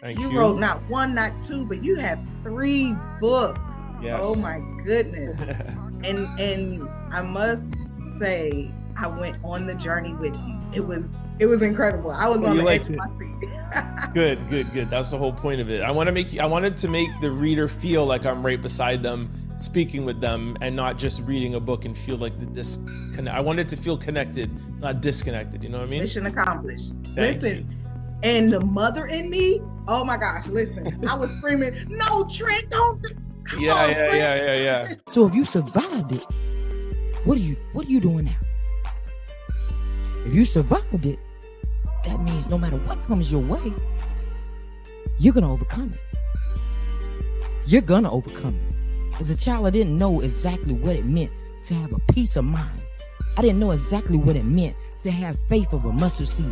Thank You you. wrote not one, not two, but you have 3 books. Oh Yes. my goodness. And I must say, I went on the journey with you. It was incredible. I was Well, on you the edge liked of it. my seat. Good, good, good. That's the whole point of it. I wanted to make the reader feel like I'm right beside them, speaking with them, and not just reading a book and feel like the disconnect. I wanted to feel connected, not disconnected. You know what I mean? Mission accomplished. Thank Listen, you. and the mother in me, oh my gosh, listen, I was screaming, no, Trent, don't. Come Yeah, on, yeah, Trent. yeah, yeah, yeah. So if you survived it, what are you doing now? If you survived it, that means no matter what comes your way, you're gonna overcome it. You're gonna overcome it. As a child, I didn't know exactly what it meant to have a peace of mind. I didn't know exactly what it meant to have faith of a mustard seed.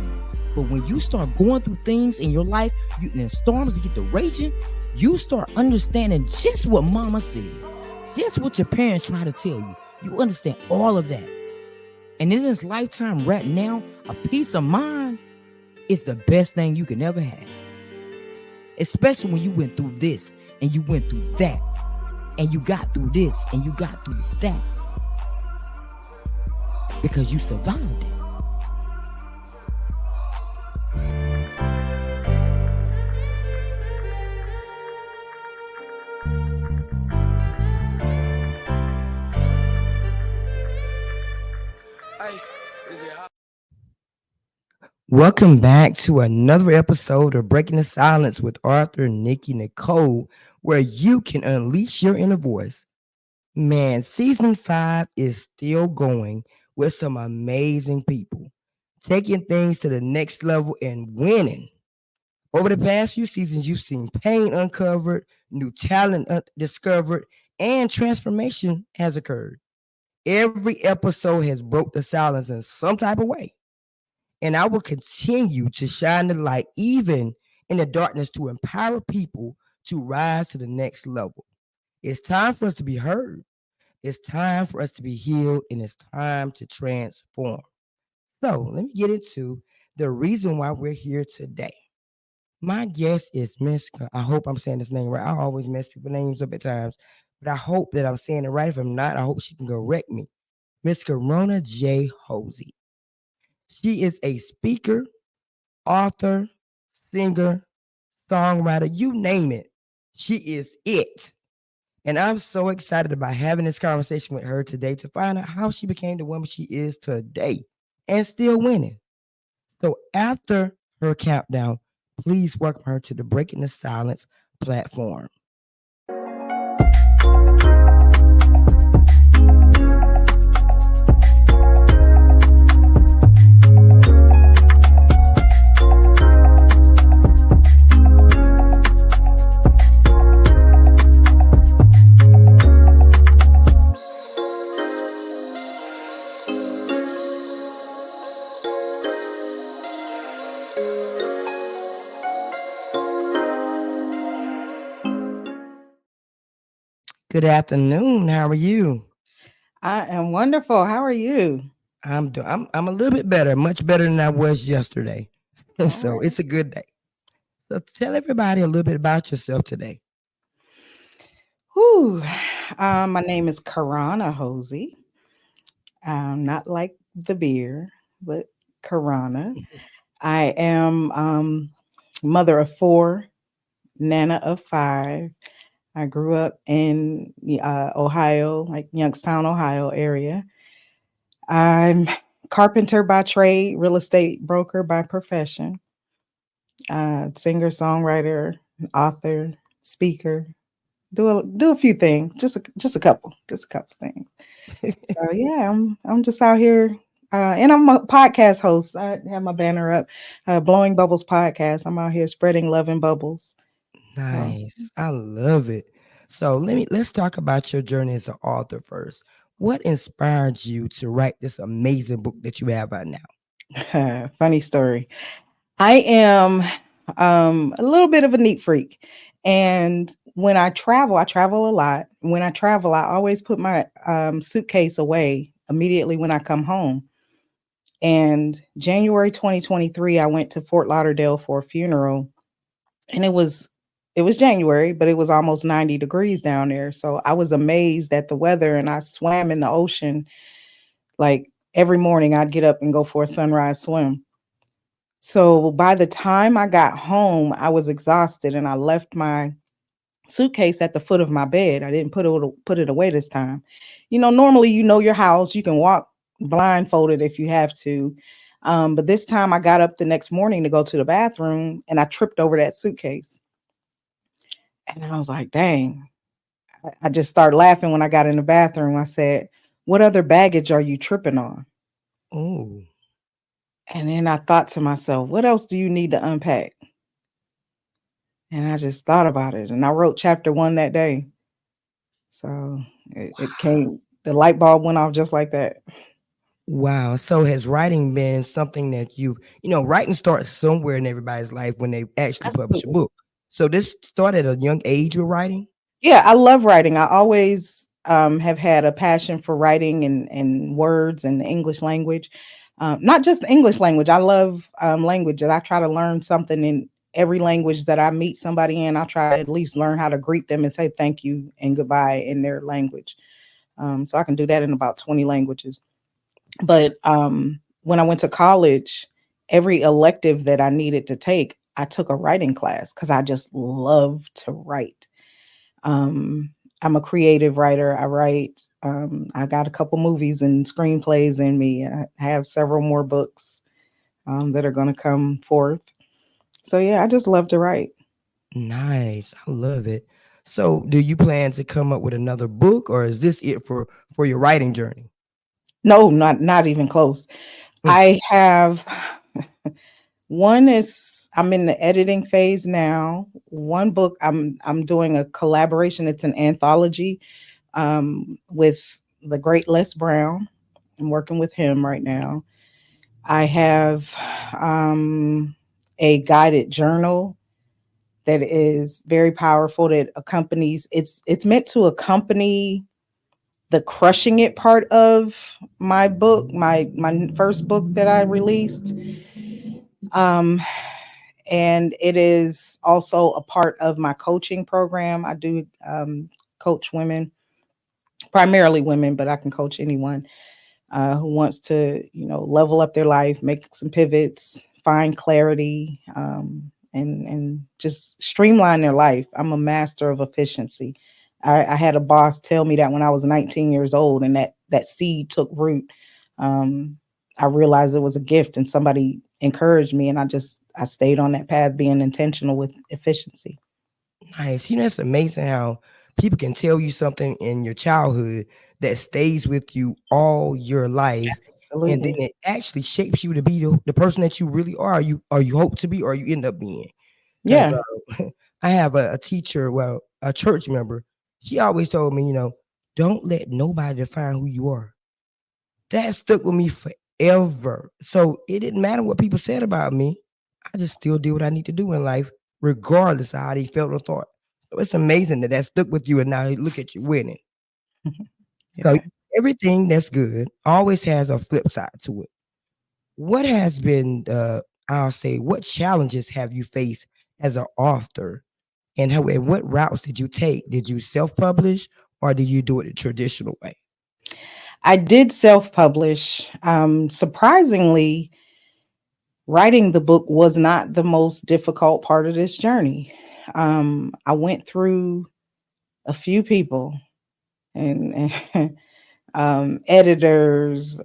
But when you start going through things in your life, and storms get to raging, you start understanding just what mama said, just what your parents try to tell you. You understand all of that. And in this lifetime right now, a peace of mind is the best thing you can ever have. Especially when you went through this and you went through that. And you got through this and you got through that. Because you survived it. Welcome back to another episode of Breaking the Silence with Author Nikki Nicole, where you can unleash your inner voice. Man, season 5 is still going with some amazing people, taking things to the next level and winning. Over the past few seasons, you've seen pain uncovered, new talent discovered, and transformation has occurred. Every episode has broke the silence in some type of way. And I will continue to shine the light even in the darkness to empower people to rise to the next level. It's time for us to be heard. It's time for us to be healed, and it's time to transform. So let me get into the reason why we're here today. My guest is Miss, I hope I'm saying this name right. I always mess people's names up at times, but I hope that I'm saying it right. If I'm not, I hope she can correct me. Miss Karonna J. Hosey. She is a speaker, author, singer, songwriter, you name it. She is it. And I'm so excited about having this conversation with her today to find out how she became the woman she is today and still winning. So after her countdown, please welcome her to the Breaking the Silence platform. Good afternoon. How are you? I am wonderful. How are you? I'm a little bit better, much better than I was yesterday. All So right. it's a good day. So tell everybody a little bit about yourself today. Whew. My name is Karonna Hosey. Not like the beer, but Karonna. I am mother of 4, nana of 5. I grew up in Ohio, like Youngstown, Ohio area. I'm carpenter by trade, real estate broker by profession, singer, songwriter, author, speaker. Do a few things, just a couple things. So yeah, I'm just out here, and I'm a podcast host. I have my banner up, Blowing Bubbles podcast. I'm out here spreading love and bubbles. So, Nice. I love it. So let's talk about your journey as an author first. What inspired you to write this amazing book that you have out now? funny story. I am a little bit of a neat freak, and when I travel a lot. When I travel, I always put my suitcase away immediately when I come home. And January 2023, I went to Fort Lauderdale for a funeral. and it was January, but it was almost 90 degrees down there. So I was amazed at the weather, and I swam in the ocean. Like every morning I'd get up and go for a sunrise swim. So by the time I got home, I was exhausted, and I left my suitcase at the foot of my bed. I didn't put it away this time. Normally your house, you can walk blindfolded if you have to. But this time I got up the next morning to go to the bathroom, and I tripped over that suitcase. And I was like, dang. I just started laughing when I got in the bathroom. I said, "What other baggage are you tripping on?" Oh, And then I thought to myself, what else do you need to unpack? And I just thought about it. And I wrote chapter 1 that day. So it came, the light bulb went off just like that. wow. So has writing been something that writing starts somewhere in everybody's life when they actually publish a Absolutely. book. So this started at a young age with writing? Yeah, I love writing. I always have had a passion for writing and words and the English language. Not just the English language. I love languages. I try to learn something in every language that I meet somebody in. I try to at least learn how to greet them and say thank you and goodbye in their language. So I can do that in about 20 languages. But when I went to college, every elective that I needed to take, I took a writing class because I just love to write. I'm a creative writer. I write. I got a couple movies and screenplays in me. I have several more books that are going to come forth. So yeah, I just love to write. Nice. I love it. So do you plan to come up with another book, or is this it for your writing journey? No, not even close. Mm. I have one is I'm in the editing phase now. One book I'm doing a collaboration. It's an anthology with the great Les Brown. I'm working with him right now. I have a guided journal that is very powerful that accompanies it's meant to accompany the crushing it part of my book, my first book that I released. Um and it is also a part of my coaching program. I do coach women, primarily women, but I can coach anyone who wants to, level up their life, make some pivots, find clarity, and just streamline their life. I'm a master of efficiency. I had a boss tell me that when I was 19 years old, and that seed took root. Um, I realized it was a gift, and somebody encouraged me, and I stayed on that path, being intentional with efficiency. Nice. It's amazing how people can tell you something in your childhood that stays with you all your life, and then Absolutely. it actually shapes you to be the person that you really are. You hope to be, or you end up being. Because Yeah. I have a teacher, well, a church member. She always told me, don't let nobody define who you are. That stuck with me forever. So it didn't matter what people said about me. I just still did what I need to do in life, regardless of how they felt or thought. So it's amazing that stuck with you, and now look at you winning. So Yeah. everything that's good always has a flip side to it. What has been, I'll say, what challenges have you faced as an author, and what routes did you take? Did you self-publish, or did you do it the traditional way? I did self-publish. Surprisingly, writing the book was not the most difficult part of this journey. I went through a few people and editors.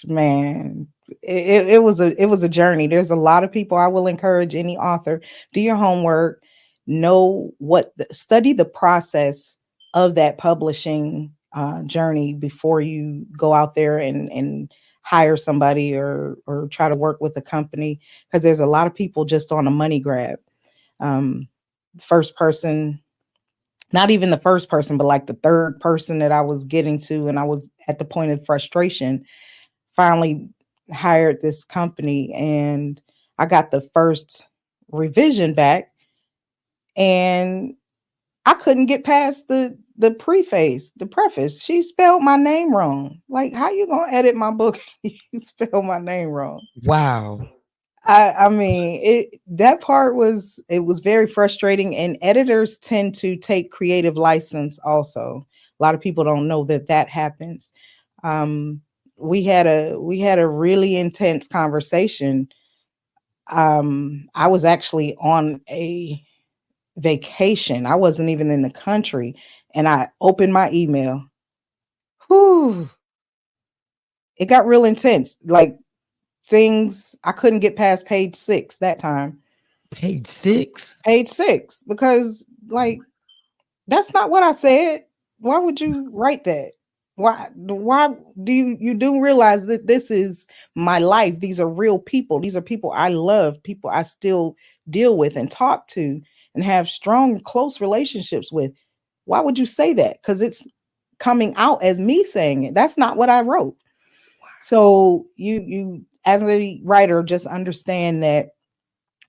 Man, it was a journey. There's a lot of people. I will encourage any author, do your homework, study the process of that publishing journey before you go out there and hire somebody or try to work with a company, because there's a lot of people just on a money grab. um First person, not even the first person, but like the third person that I was getting to, and I was at the point of frustration, finally hired this company, and I got the first revision back, and I couldn't get past the preface. She spelled my name wrong. Like, how you gonna edit my book? You spell my name wrong. Wow. I mean, that part was very frustrating, and editors tend to take creative license also. A lot of people don't know that happens. Um, we had a really intense conversation. I was actually on a vacation. I wasn't even in the country, and I opened my email. Whew, it got real intense. Like, things I couldn't get past page 6 that time. Page 6. Page 6, because, like, that's not what I said. Why would you write that? Why do you do realize that this is my life? These are real people. These are people I love, people I still deal with and talk to and have strong, close relationships with. Why would you say that? Because it's coming out as me saying it. That's not what I wrote. So you as a writer, just understand that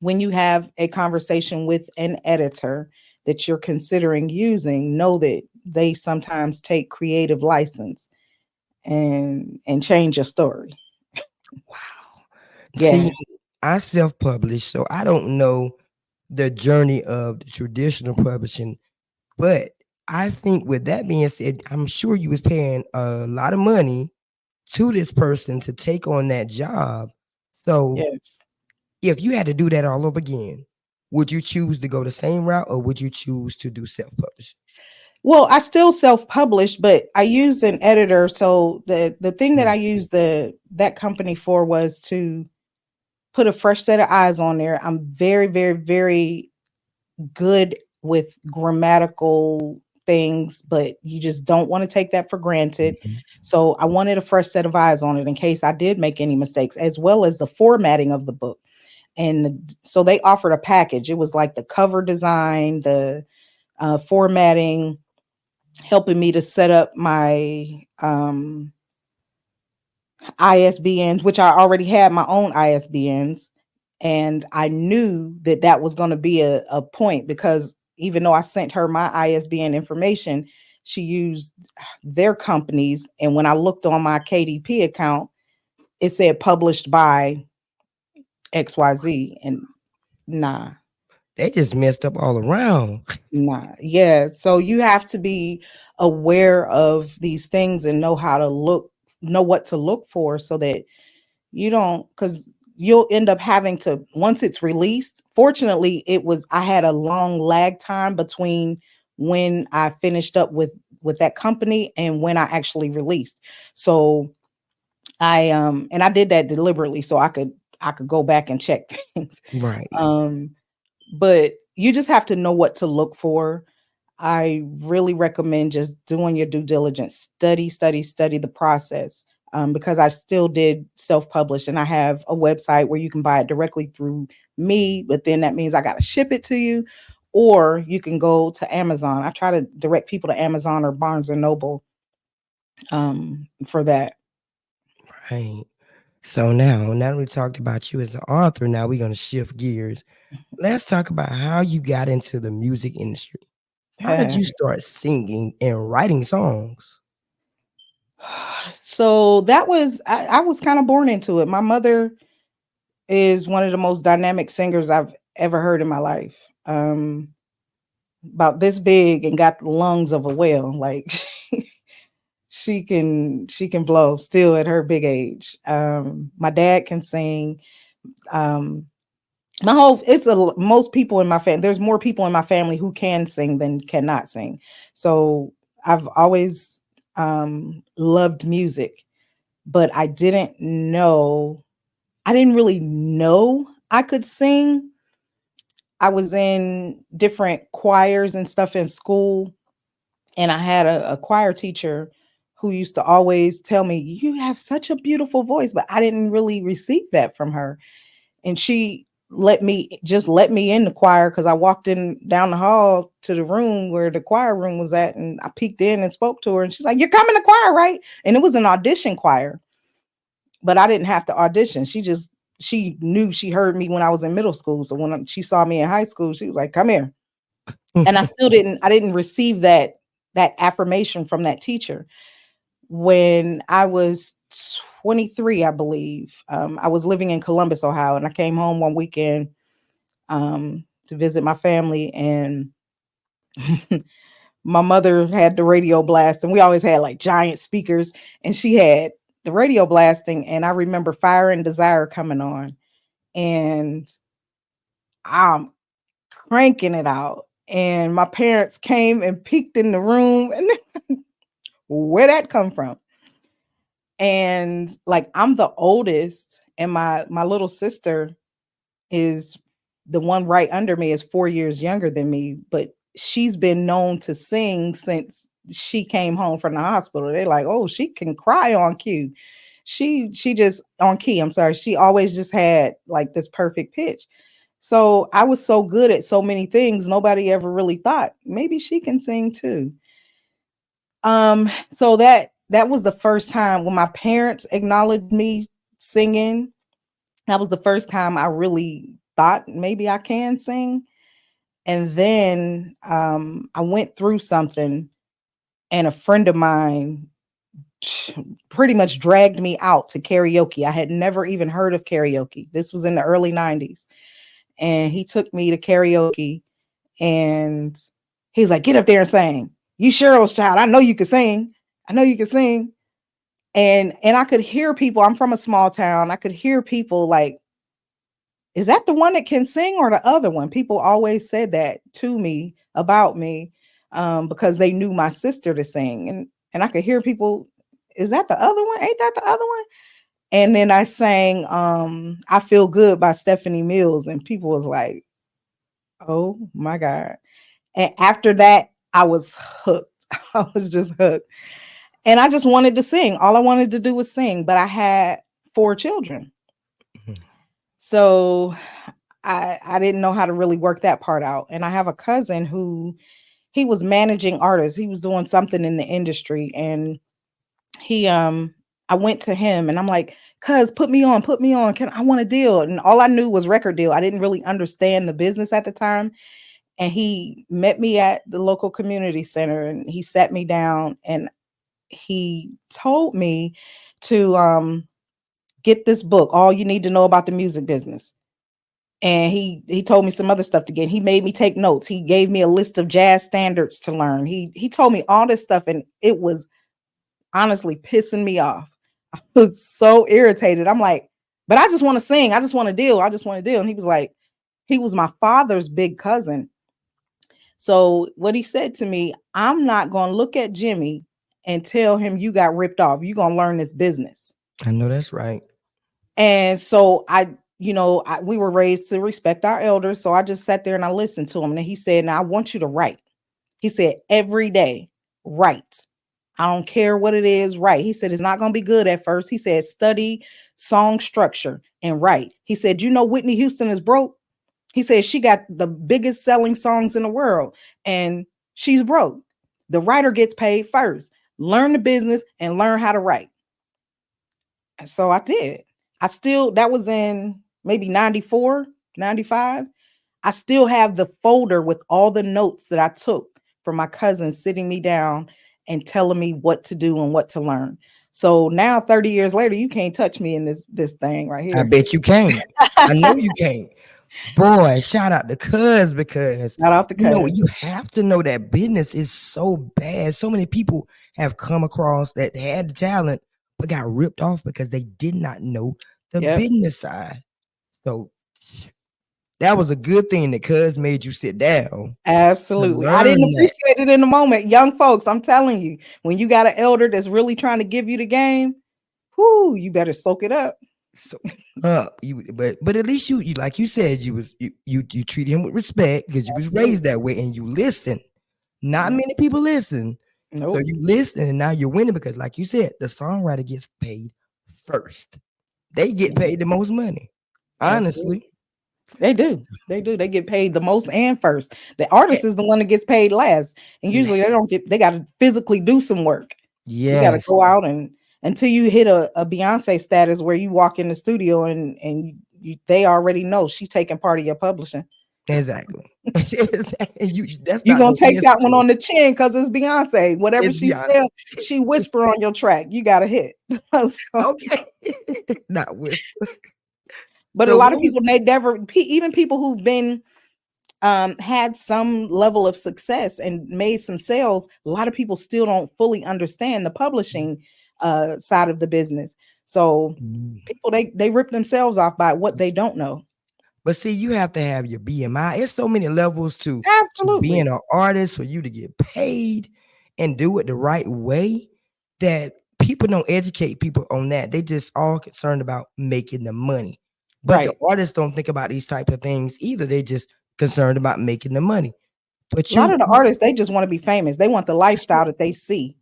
when you have a conversation with an editor that you're considering using, know that they sometimes take creative license and change your story. Wow. Yeah. See, I self-published, so I don't know the journey of the traditional publishing, but I think with that being said, I'm sure you was paying a lot of money to this person to take on that job. So Yes. if you had to do that all over again, would you choose to go the same route or would you choose to do self-publishing? Well, I still self-published, but I used an editor. So the thing that Mm. I used that company for was to put a fresh set of eyes on there. I'm very, very, very good with grammatical things, but you just don't want to take that for granted. Mhm. So I wanted a fresh set of eyes on it in case I did make any mistakes, as well as the formatting of the book. And so they offered a package. It was like the cover design, the formatting, helping me to set up my ISBNs, which I already had my own ISBNs. And I knew that that was going to be a point, because even though I sent her my ISBN information, she used their companies. And when I looked on my KDP account, it said published by XYZ. And nah, They just messed up all around. nah. Yeah. So you have to be aware of these things and know what to look for, so that you don't, because you'll end up having to, once it's released. Fortunately, I had a long lag time between when I finished up with that company and when I actually released. So and I did that deliberately so I could go back and check things. Right. um but you just have to know what to look for. I really recommend just doing your due diligence, study the process. Because I still did self-publish, and I have a website where you can buy it directly through me, but then that means I got to ship it to you, or you can go to Amazon. I try to direct people to Amazon or Barnes and Noble for that. Right. So now that we talked about you as an author, now we're going to shift gears. Let's talk about how you got into the music industry. How did you start singing and writing songs? So I was kind of born into it. My mother is one of the most dynamic singers I've ever heard in my life. About this big and got the lungs of a whale. Like, she can blow still at her big age. My dad can sing. Um, my whole it's a most people in my family. There's more people in my family who can sing than cannot sing. So I've always loved music, but I didn't really know I could sing. I was in different choirs and stuff in school, and I had a choir teacher who used to always tell me, "You have such a beautiful voice," but I didn't really receive that from her. And she let me in the choir, because I walked in down the hall to the room where the choir room was at, and I peeked in and spoke to her, and she's like, "You're coming to choir, right?" And it was an audition choir, but I didn't have to audition. She knew, she heard me when I was in middle school. So when she saw me in high school, she was like, "Come here." And I didn't receive that affirmation from that teacher. When I was 23, I believe. I was living in Columbus, Ohio, and I came home one weekend to visit my family, and my mother had the radio blast, and we always had like giant speakers, and she had the radio blasting, and I remember Fire and Desire coming on, and I'm cranking it out. And my parents came and peeked in the room, and where that come from? And like, I'm the oldest, and my little sister is the one right under me, is 4 years younger than me, but she's been known to sing since she came home from the hospital. They're like, oh, she can cry on cue. She just on key. I'm sorry. She always just had like this perfect pitch. So I was so good at so many things. Nobody ever really thought maybe she can sing too. So that was the first time when my parents acknowledged me singing. That was the first time I really thought maybe I can sing. And then I went through something, and a friend of mine pretty much dragged me out to karaoke. I had never even heard of karaoke. This was in the early 90s. And he took me to karaoke, and he's like, get up there and sing. You Cheryl's child. I know you can sing. I know you can sing. And I could hear people. I'm from a small town. I could hear people like, is that the one that can sing or the other one? People always said that to me about me because they knew my sister to sing. And I could hear people, is that the other one? Ain't that the other one? And then I sang I Feel Good by Stephanie Mills, and people was like, oh my God. And after that, I was hooked. I was just hooked. And I just wanted to sing. All I wanted to do was sing, but I had 4 children. So I didn't know how to really work that part out. And I have a cousin who, he was managing artists. He was doing something in the industry, and I went to him and I'm like, cuz put me on. I want a deal? And all I knew was record deal. I didn't really understand the business at the time. And he met me at the local community center, and he sat me down, and he told me to get this book, All You Need to Know About the Music Business. And he told me some other stuff to get. He made me take notes. He gave me a list of jazz standards to learn. He told me all this stuff, and it was honestly pissing me off. I was so irritated. I'm like, but I just want to sing. I just want to deal. I just want to deal. And he was like, he was my father's big cousin. So what he said to me, I'm not going to look at Jimmy and tell him you got ripped off. You're going to learn this business. I know that's right. And so we were raised to respect our elders. So I just sat there and I listened to him. And he said, now I want you to write. He said, every day, write. I don't care what it is, write. He said, it's not going to be good at first. He said, study song structure and write. He said, Whitney Houston is broke. He said, she got the biggest selling songs in the world and she's broke. The writer gets paid first. Learn the business and learn how to write. And so I did. That was in maybe 94, 95. I still have the folder with all the notes that I took from my cousin sitting me down and telling me what to do and what to learn. So now 30 years later, you can't touch me in this thing right here. I bet you can't. I know you can't. Boy, shout out to Cuz, because shout out to Cuz. You have to know that business is so bad. So many people have come across that had the talent but got ripped off because they did not know the business side. So that was a good thing that Cuz made you sit down. Absolutely. I didn't appreciate it in the moment. Young folks, I'm telling you, when you got an elder that's really trying to give you the game, you better soak it up. So but at least you like you said, you treat him with respect because you was raised that way and you listen. Not many people listen. Nope. So you listen and now you're winning because, like you said, the songwriter gets paid first. They get paid the most money. Honestly. They do. They get paid the most and first. The artist is the one that gets paid last. And usually they got to physically do some work. Yeah. You got to go out and until you hit a Beyonce status where you walk in the studio and they already know she's taking part of your publishing. Exactly. That's You're not gonna no take that one insult. on the chin because it's Beyonce. Whatever It's she Beyonce. said, she whisper on your track. You got to hit. So, Okay. Not with. but a So lot what of was people, they never, even people who've been had some level of success and made some sales, a lot of people still don't fully understand the publishing side of the business. So Mm. people, they rip themselves off by what they don't know. But see, you have to have your BMI. It's so many levels to being Absolutely. an artist for you to get paid and do it the right way that people don't educate people on that. They just all concerned about making the money. But the Right. artists don't think about these type of things either. They just concerned about making the money. But A lot of the you artists, they just want to be famous. They want the that's it. lifestyle that they see,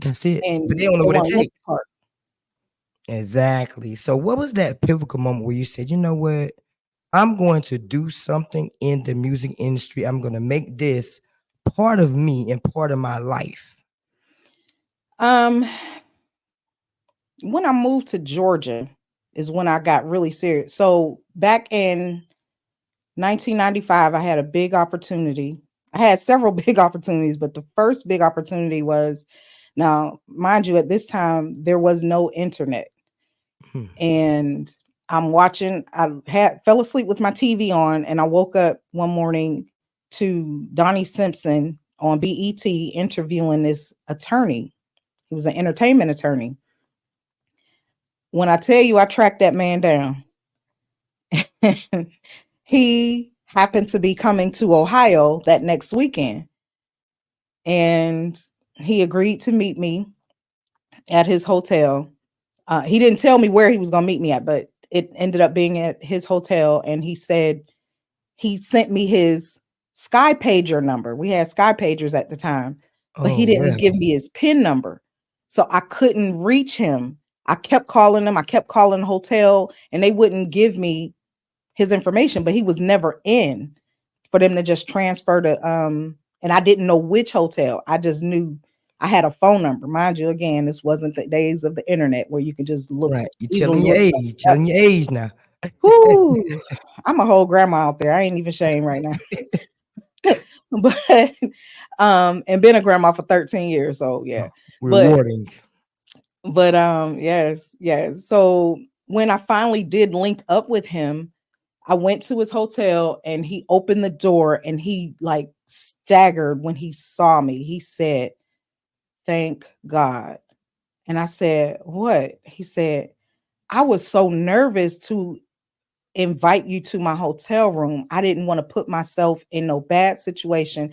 That's it. But they and don't know they what it want to look takes. the part. Exactly. So what was that pivotal moment where you said, you know what? I'm going to do something in the music industry. I'm going to make this part of me and part of my life. Um, when I moved to Georgia is when I got really serious. So back in 1995, I had a big opportunity. I had several big opportunities, but the first big opportunity was, now, mind you, at this time, there was no internet. Hmm. And I'm watching, I had fell asleep with my TV on, and I woke up one morning to Donnie Simpson on BET interviewing this attorney. He was an entertainment attorney. When I tell you I tracked that man down, he happened to be coming to Ohio that next weekend. And he agreed to meet me at his hotel. He didn't tell me where he was going to meet me at, but it ended up being at his hotel. And he said he sent me his Sky Pager number. We had Sky Pagers at the time, but Oh, he didn't well. give me his PIN number. So I couldn't reach him. I kept calling them. I kept calling the hotel, and they wouldn't give me his information, but he was never in for them to just transfer to and I didn't know which hotel. I just knew I had a phone number. Mind you, again, this wasn't the days of the internet where you could just look Right. You're easily telling your look age. stuff You're up. telling your age now. Whoo, I'm a whole grandma out there. I ain't even ashamed right now. But and been a grandma for 13 years. So yeah. But Rewarding. yes. So when I finally did link up with him, I went to his hotel and he opened the door and he like staggered when he saw me. He said, "Thank God." And I said, "What?" He said, "I was so nervous to invite you to my hotel room. I didn't want to put myself in no bad situation.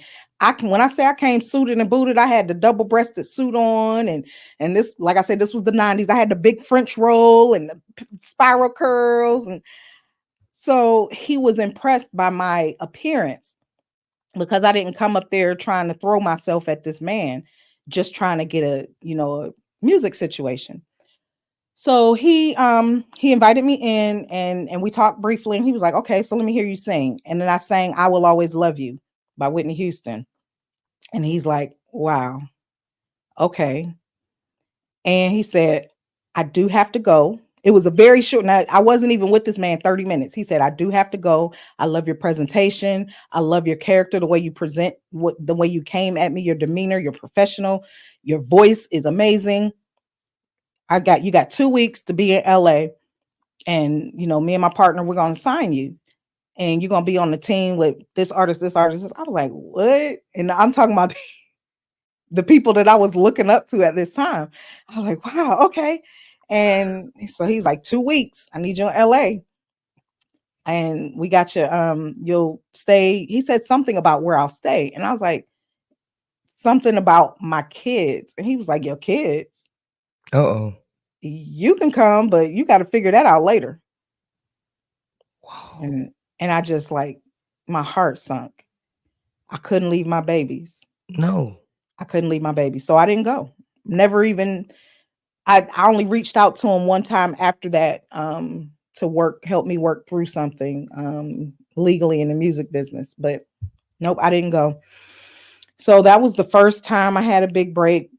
When I say I came suited and booted, I had the double-breasted suit on, and this, like I said, this was the 90s. I had the big French roll and the spiral curls, and so he was impressed by my appearance because I didn't come up there trying to throw myself at this man, just trying to get a music situation. So he invited me in, and we talked briefly, and he was like, "Okay, so let me hear you sing." And then I sang "I Will Always Love You" by Whitney Houston. And he's like, "Wow, okay." And he said, "I do have to go." It was a very short night. I wasn't even with this man 30 minutes. He said, "I do have to go. I love your presentation. I love your character, the way you present, the way you came at me, your demeanor, you're professional. Your voice is amazing. You got 2 weeks to be in LA. And me and my partner, we're gonna sign you. And you're gonna be on the team with this artist, this artist." I was like, "What?" And I'm talking about the people that I was looking up to at this time. I was like, "Wow, okay." And so he's like, 2 weeks. I need you in LA. And we got you. You'll stay. He said something about where I'll stay. And I was like, something about my kids. And he was like, "Your kids? Uh-oh. You can come, but you got to figure that out later." Whoa. And I just like, my heart sunk. I couldn't leave my babies. No. I couldn't leave my babies. So I didn't go. Never even I only reached out to him one time after that to help me work through something legally in the music business. But nope, I didn't go. So that was the first time I had a big break,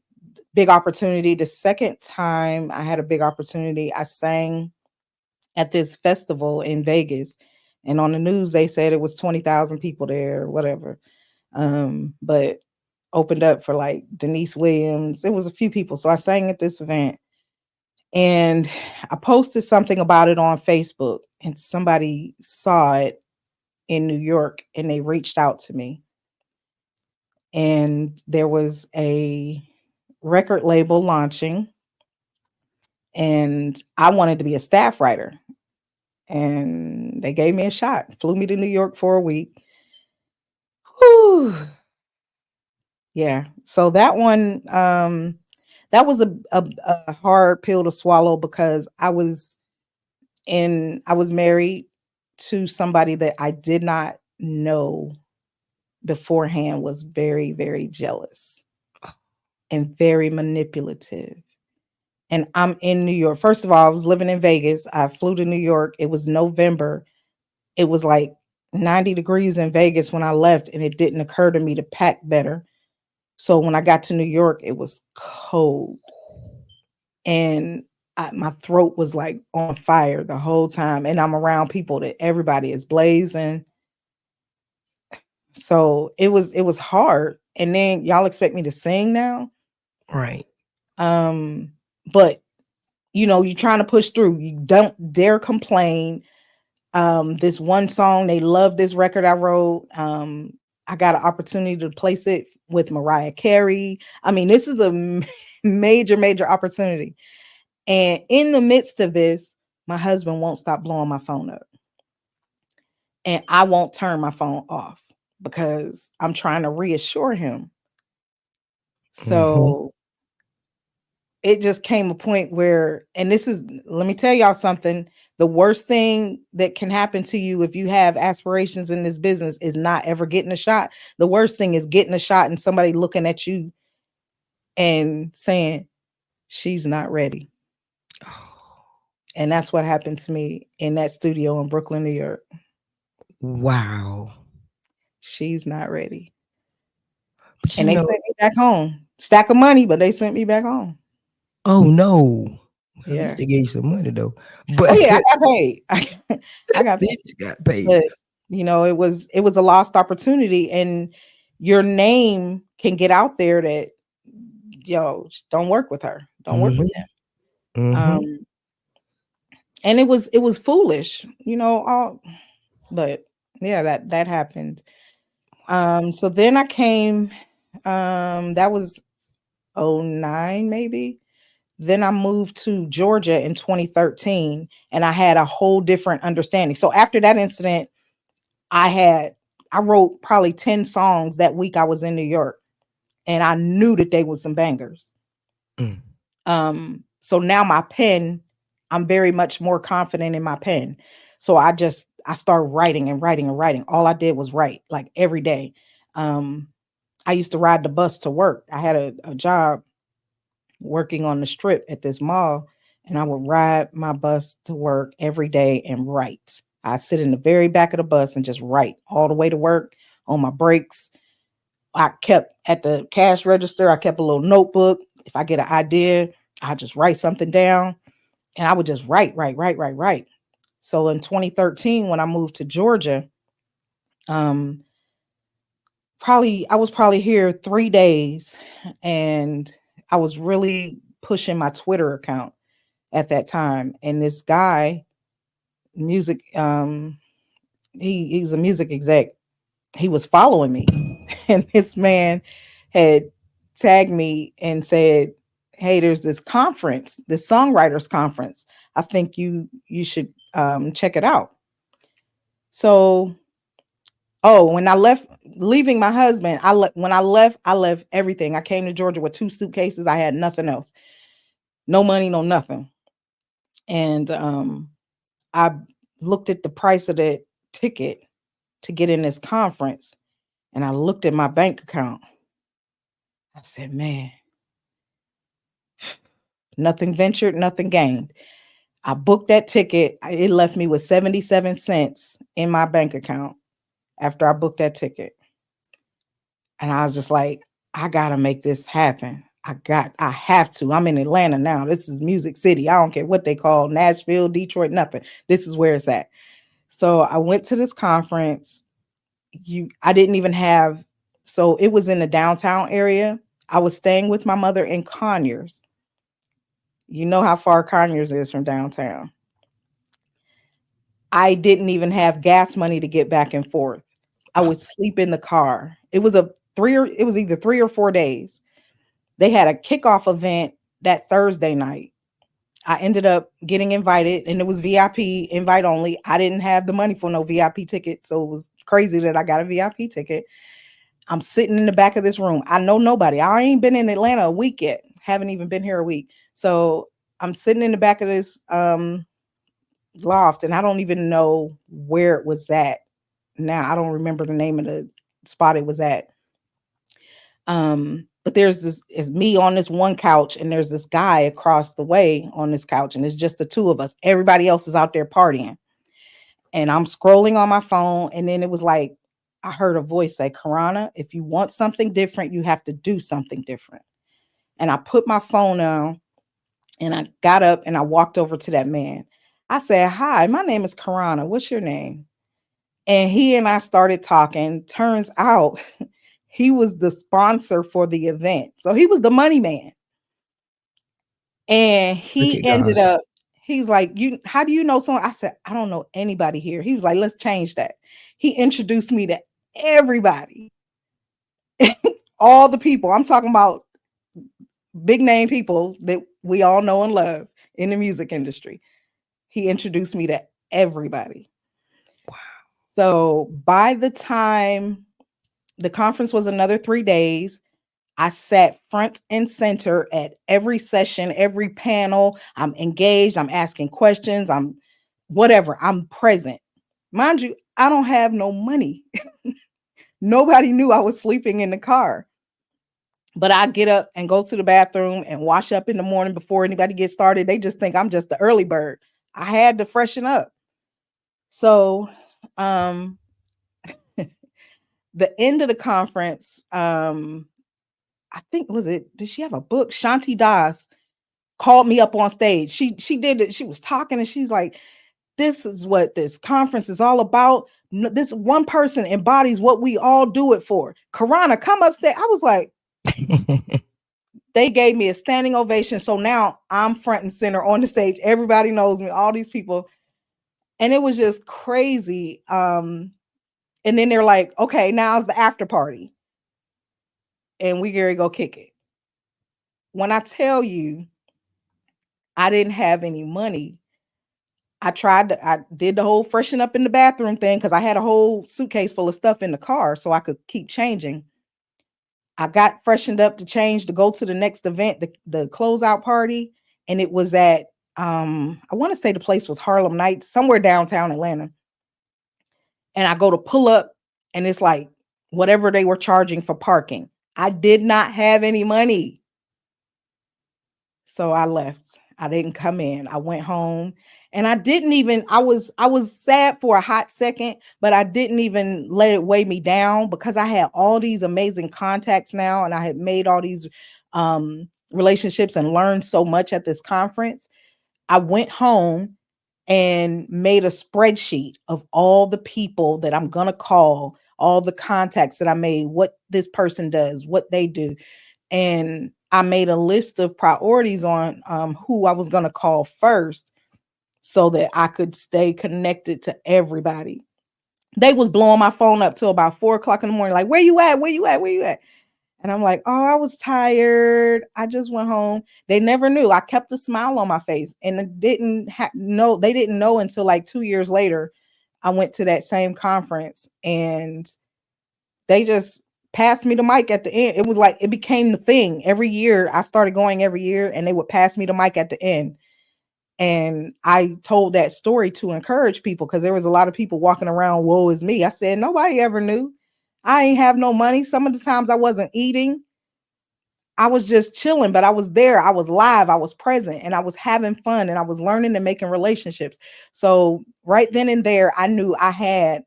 big opportunity. The second time I had a big opportunity, I sang at this festival in Vegas. And on the news, they said it was 20,000 people there or whatever. But opened up for like Denise Williams. It was a few people. So I sang at this event and I posted something about it on Facebook and somebody saw it in New York and they reached out to me. And there was a record label launching and I wanted to be a staff writer. And they gave me a shot, flew me to New York for a week. Whew. Yeah. So that one, that was a hard pill to swallow because I was married to somebody that I did not know beforehand was very, very jealous and very manipulative. And I'm in New York. First of all, I was living in Vegas. I flew to New York. It was November. It was like 90 degrees in Vegas when I left, and it didn't occur to me to pack better. So when I got to New York, it was cold. And my throat was like on fire the whole time. And I'm around people that everybody is blazing. So it was hard. And then y'all expect me to sing now? Right. But you're trying to push through. You don't dare complain. This one song, they love this record I wrote. I got an opportunity to place it with Mariah Carey. I mean, this is a major, major opportunity. And in the midst of this, my husband won't stop blowing my phone up. And I won't turn my phone off because I'm trying to reassure him. So it just came a point where, and let me tell y'all something. The worst thing that can happen to you if you have aspirations in this business is not ever getting a shot. The worst thing is getting a shot and somebody looking at you and saying, she's not ready. And that's what happened to me in that studio in Brooklyn, New York. Wow. She's not ready. But and they sent me back home. Stack of money, but they sent me back home. Oh no. Well, Yeah. At least they gave you some money though. But Oh yeah, I got paid. I got paid. You got paid. But it was a lost opportunity, and your name can get out there that don't work with her. Don't work with him. And it was foolish, but yeah, that happened. So then I came, that was 2009 maybe. Then I moved to Georgia in 2013 and I had a whole different understanding. So after that incident, I wrote probably 10 songs that week I was in New York, and I knew that they were some bangers. So now my pen, I'm very much more confident in my pen. So I started writing and writing and writing. All I did was write like every day. I used to ride the bus to work. I had a job working on the strip at this mall, and I would ride my bus to work every day and write. I sit in the very back of the bus and just write all the way to work on my breaks. I kept at the cash register, I kept a little notebook. If I get an idea, I just write something down, and I would just write. So in 2013, when I moved to Georgia, I was probably here 3 days, and I was really pushing my Twitter account at that time. And this guy, music, he was a music exec. He was following me, and this man had tagged me and said, "Hey, there's this conference, this songwriters conference. I think you should check it out." So, when I left, leaving my husband, I left everything. I came to Georgia with 2 suitcases. I had nothing else, no money, no nothing. And I looked at the price of the ticket to get in this conference, and I looked at my bank account. I said, man, nothing ventured, nothing gained. I booked that ticket. It left me with 77 cents in my bank account after I booked that ticket. And I was just like, I got to make this happen. I have to. I'm in Atlanta now. This is Music City. I don't care what they call Nashville, Detroit, nothing. This is where it's at. So I went to this conference. I didn't even have, so it was in the downtown area. I was staying with my mother in Conyers. You know how far Conyers is from downtown. I didn't even have gas money to get back and forth. I would sleep in the car. It was either 3 or 4 days. They had a kickoff event that Thursday night. I ended up getting invited, and it was VIP, invite only. I didn't have the money for no VIP ticket, so it was crazy that I got a VIP ticket. I'm sitting in the back of this room. I know nobody. I ain't been in Atlanta a week yet. Haven't even been here a week. So I'm sitting in the back of this loft, and I don't even know where it was at. Now I don't remember the name of the spot it was at. But it's me on this one couch, and there's this guy across the way on this couch, and it's just the two of us. Everybody else is out there partying. And I'm scrolling on my phone, and then it was like, I heard a voice say, Karonna, if you want something different, you have to do something different. And I put my phone down, and I got up and I walked over to that man. I said, hi, my name is Karonna. What's your name? And he and I started talking. Turns out he was the sponsor for the event. So he was the money man. And he ended up, he's like, how do you know someone? I said, I don't know anybody here. He was like, let's change that. He introduced me to everybody. All the people. I'm talking about big name people that we all know and love in the music industry. He introduced me to everybody. Wow. So by the time the conference was another 3 days, I sat front and center at every session, every panel. I'm engaged. I'm asking questions. I'm present. Mind you, I don't have no money. Nobody knew I was sleeping in the car. But I get up and go to the bathroom and wash up in the morning before anybody gets started. They just think I'm just the early bird. I had to freshen up. So the end of the conference, I think, did she have a book? Shanti Das called me up on stage. She did it. She was talking and she's like, this is what this conference is all about. This one person embodies what we all do it for. Karonna, come upstairs. I was like, they gave me a standing ovation. So now I'm front and center on the stage. Everybody knows me, all these people. And it was just crazy. And then they're like, okay, now's the after party. And we gotta go kick it. When I tell you, I didn't have any money. I did the whole freshen up in the bathroom thing because I had a whole suitcase full of stuff in the car so I could keep changing. I got freshened up to change to go to the next event, the closeout party. And it was at, I want to say the place was Harlem Nights, somewhere downtown Atlanta. And I go to pull up and it's like whatever they were charging for parking. I did not have any money. So I left. I didn't come in. I went home and I was sad for a hot second, but I didn't even let it weigh me down because I had all these amazing contacts now and I had made all these relationships and learned so much at this conference. I went home and made a spreadsheet of all the people that I'm going to call, all the contacts that I made, what this person does, what they do. And I made a list of priorities on who I was going to call first so that I could stay connected to everybody. They was blowing my phone up till about 4:00 in the morning. Like, where you at? Where you at? Where you at? And I'm like, oh, I was tired. I just went home. They never knew. I kept a smile on my face and they didn't know until like 2 years later. I went to that same conference and they just passed me the mic at the end. It was like, it became the thing. Every year I started going every year and they would pass me the mic at the end. And I told that story to encourage people because there was a lot of people walking around, woe is me. I said, nobody ever knew. I ain't have no money. Some of the times I wasn't eating. I was just chilling, but I was there. I was live. I was present and I was having fun and I was learning and making relationships. So right then and there, I knew I had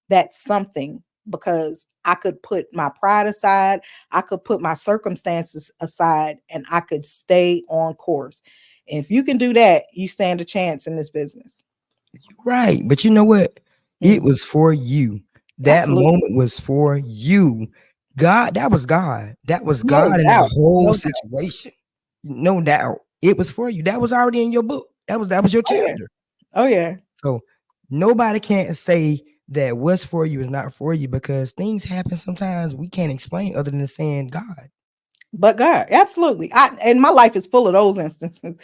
that something because I could put my pride aside. I could put my circumstances aside and I could stay on course. And if you can do that, you stand a chance in this business. Right. But you know what? It was for you. That Absolutely. moment was for you. God, that was God. That was No God in that doubt. whole No doubt. situation. No doubt. It was for you. That was already in your book. That was your Oh yeah. chapter. Oh yeah. So nobody can't say that what's for you is not for you because things happen sometimes we can't explain other than saying God. But God, absolutely. And my life is full of those instances,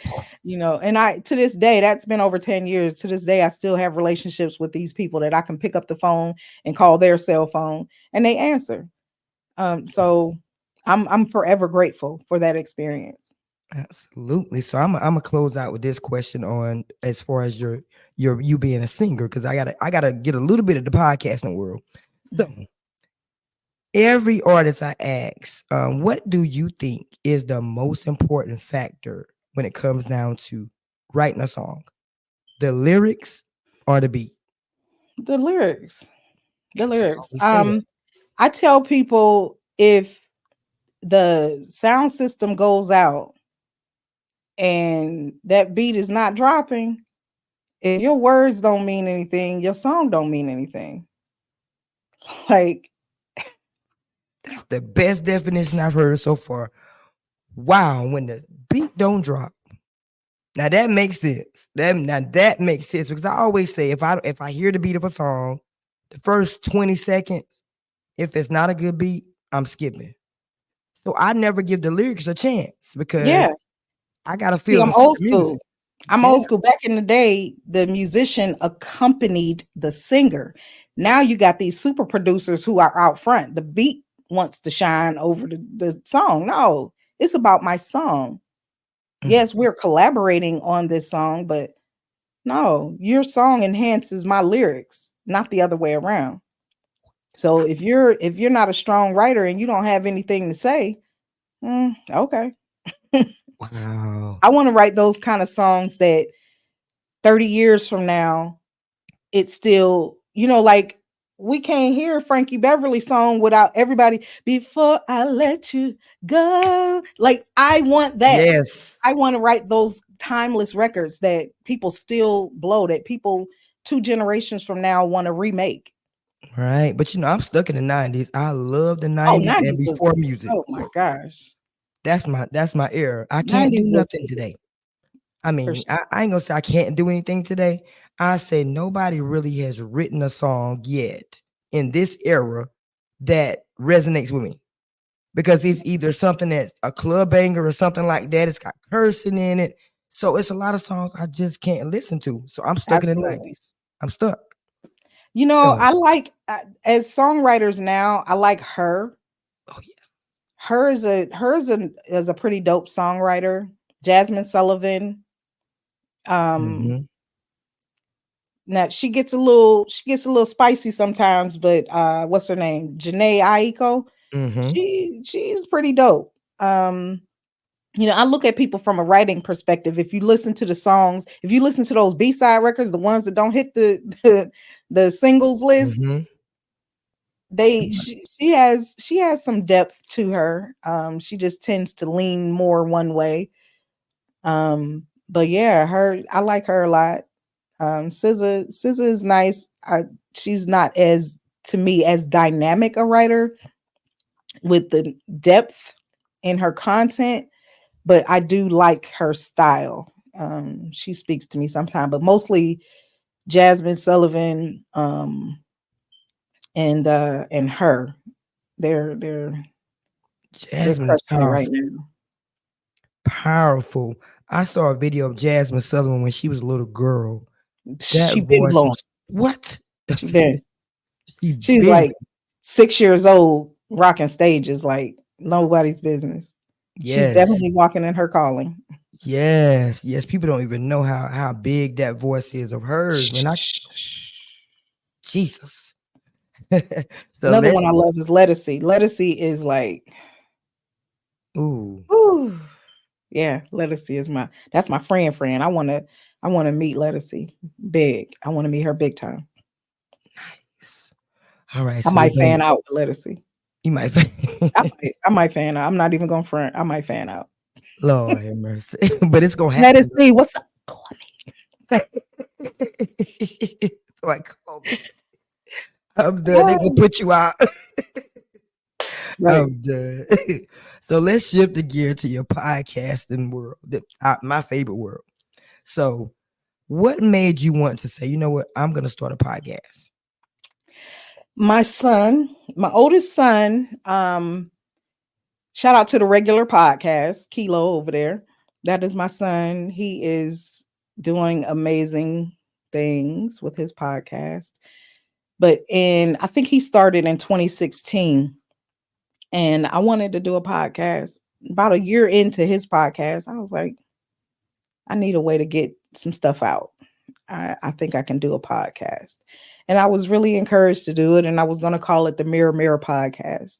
and I to this day, that's been over 10 years. To this day, I still have relationships with these people that I can pick up the phone and call their cell phone and they answer. So I'm forever grateful for that experience. Absolutely. So I'm gonna close out with this question on as far as your you being a singer because I gotta get a little bit of the podcasting world. So every artist I ask, what do you think is the most important factor when it comes down to writing a song? The lyrics or the beat? The lyrics. The lyrics. We say that. I tell people if the sound system goes out and that beat is not dropping, if your words don't mean anything, your song don't mean anything. Like, That's the best definition I've heard so far. Wow, when the beat don't drop. Now that makes sense. That makes sense because I always say if I hear the beat of a song, the first 20 seconds, if it's not a good beat, I'm skipping. So I never give the lyrics a chance because yeah. I gotta See, feel I'm the old music. school. I'm Yeah. old school. Back in the day, the musician accompanied the singer. Now you got these super producers who are out front. The beat wants to shine over the song. No, it's about my song. Mm. Yes, we're collaborating on this song, but no, your song enhances my lyrics, not the other way around. So if you're not a strong writer and you don't have anything to say, okay. Wow. I want to write those kind of songs that 30 years from now, it's still, like we can't hear a Frankie Beverly song without everybody before I let you go. Like I want that. Yes. I want to write those timeless records that people still blow, that people 2 generations from now want to remake. Right. But I'm stuck in the 90s. I love the Oh, 90s and 90s was, before music. oh my gosh. That's my era. I can't do 90s was nothing it today. I for mean, sure. I ain't gonna say I can't do anything today. I say nobody really has written a song yet in this era that resonates with me because it's either something that's a club banger or something like that. It's got cursing in it. So it's a lot of songs I just can't listen to. So I'm stuck in the Absolutely. 90s. I'm stuck. I So, like as songwriters now, I like her. oh yeah. Her is a pretty dope songwriter. Jasmine Sullivan. Um, Mm-hmm. now she gets a little spicy sometimes, but what's her name? Janae Aiko. Mm-hmm. She's pretty dope. I look at people from a writing perspective. If you listen to the songs, if you listen to those B-side records, the ones that don't hit the singles list, Mm-hmm. she has some depth to her. She just tends to lean more one way. But yeah, I like her a lot. SZA is nice. She's not as to me as dynamic a writer with the depth in her content, but I do like her style. She speaks to me sometimes, but mostly Jasmine Sullivan, and her. They're Jasmine is crushing it right powerful. now. Powerful. I saw a video of Jasmine Sullivan when she was a little girl. That She been voice blowing. was what? She been. She She's been. like 6 years old, rocking stages like nobody's business. She's Yes. definitely walking in her calling. Yes. Yes. People don't even know how big that voice is of hers. When I Jesus. So Another let's one I love is Lettucey. Lettucey is like, ooh. ooh, yeah. Lettucey is that's my friend. I want to meet Lettucey big. I want to meet her big time. All right. I So we're might gonna fan out with Lettucey. you might I might fan out. I'm not even going front. I might fan out. Lord have mercy. But it's gonna happen Lettucey, what's up? Call me. though. So I call me. I'm done. They gonna put you out. Right. I'm done. So let's shift the gear to your podcasting world, my favorite world. So, what made you want to say, you know what, I'm gonna start a podcast? My son, my oldest son, shout out to the regular podcast, Kilo over there. That is my son. He is doing amazing things with his podcast. But I think he started in 2016. And I wanted to do a podcast. About a year into his podcast, I was like, I need a way to get some stuff out. I think I can do a podcast. And I was really encouraged to do it. And I was going to call it the Mirror Mirror Podcast.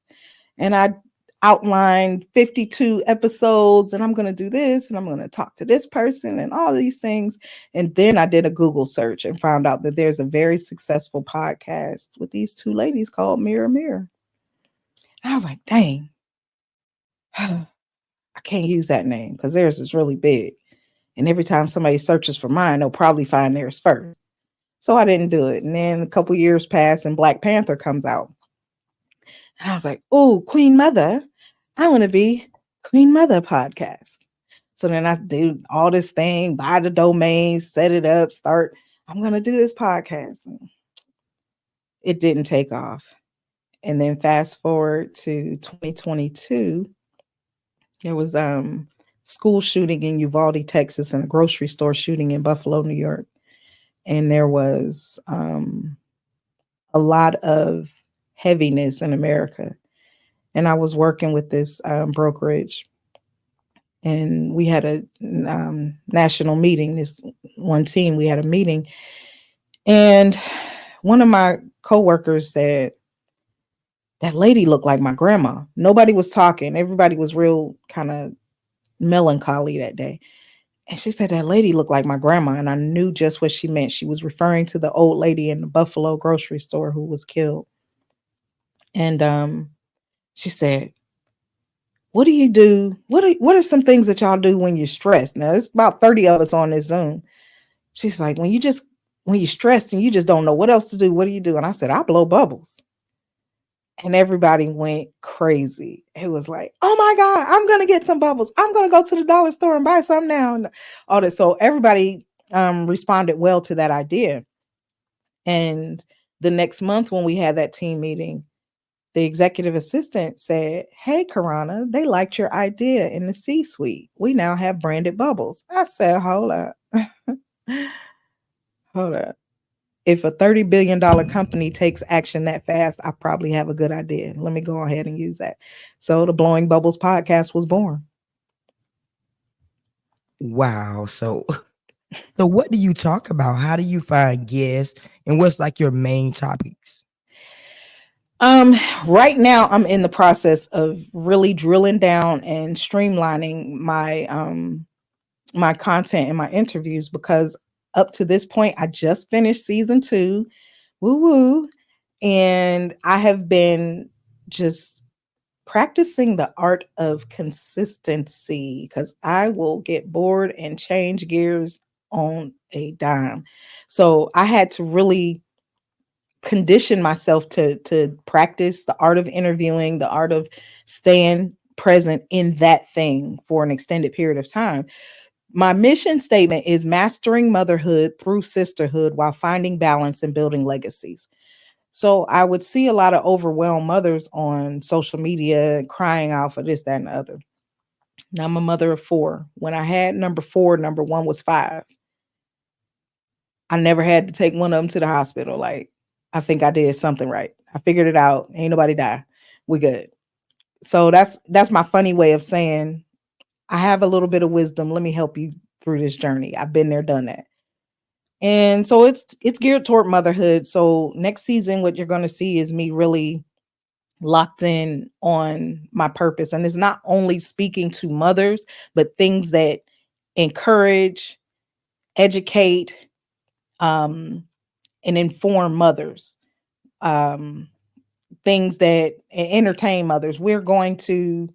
And I outlined 52 episodes, and I'm going to do this, and I'm going to talk to this person and all these things. And then I did a Google search and found out that there's a very successful podcast with these two ladies called Mirror Mirror. And I was like, dang, I can't use that name because theirs is really big. And every time somebody searches for mine, they'll probably find theirs first. So I didn't do it. And then a couple years pass and Black Panther comes out. And I was like, oh, Queen Mother, I want to be Queen Mother podcast. So then I do all this thing, buy the domain, set it up, I'm going to do this podcast. And it didn't take off. And then fast forward to 2022, there was school shooting in Uvalde, Texas, and a grocery store shooting in Buffalo, New York. And there was a lot of heaviness in America. And I was working with this brokerage, and we had a national meeting. This one team, we had a meeting. And one of my coworkers said, that lady looked like my grandma. Nobody was talking. Everybody was real kind of melancholy that day. And she said, that lady looked like my grandma. And I knew just what she meant. She was referring to the old lady in the Buffalo grocery store who was killed. And she said, what do you do? What are some things that y'all do when you're stressed? Now, there's about 30 of us on this Zoom. She's like, when you're stressed and you just don't know what else to do, what do you do? And I said, I blow bubbles. And everybody went crazy. It was like, oh my God, I'm going to get some bubbles. I'm going to go to the dollar store and buy some now. And all that. So everybody responded well to that idea. And the next month when we had that team meeting, the executive assistant said, hey, Karonna, they liked your idea in the C-suite. We now have branded bubbles. I said, hold up. Hold up. If a $30 billion company takes action that fast, I probably have a good idea. Let me go ahead and use that. So the Blowing Bubbles podcast was born. Wow. So what do you talk about? How do you find guests? And what's like your main topics? Right now I'm in the process of really drilling down and streamlining my content and my interviews, because up to this point, I just finished season 2. Woo woo. And I have been just practicing the art of consistency, because I will get bored and change gears on a dime. So I had to really condition myself to practice the art of interviewing, the art of staying present in that thing for an extended period of time. My mission statement is mastering motherhood through sisterhood while finding balance and building legacies. So I would see a lot of overwhelmed mothers on social media crying out for this, that, and the other. Now I'm a mother of 4. When I had number 4, number 1 was 5. I never had to take one of them to the hospital. Like, I think I did something right. I figured it out. Ain't nobody die. We good. So that's my funny way of saying, I have a little bit of wisdom. Let me help you through this journey. I've been there, done that. And so it's geared toward motherhood. So next season, what you're going to see is me really locked in on my purpose. And it's not only speaking to mothers, but things that encourage, educate, and inform mothers. Things that entertain mothers. We're going to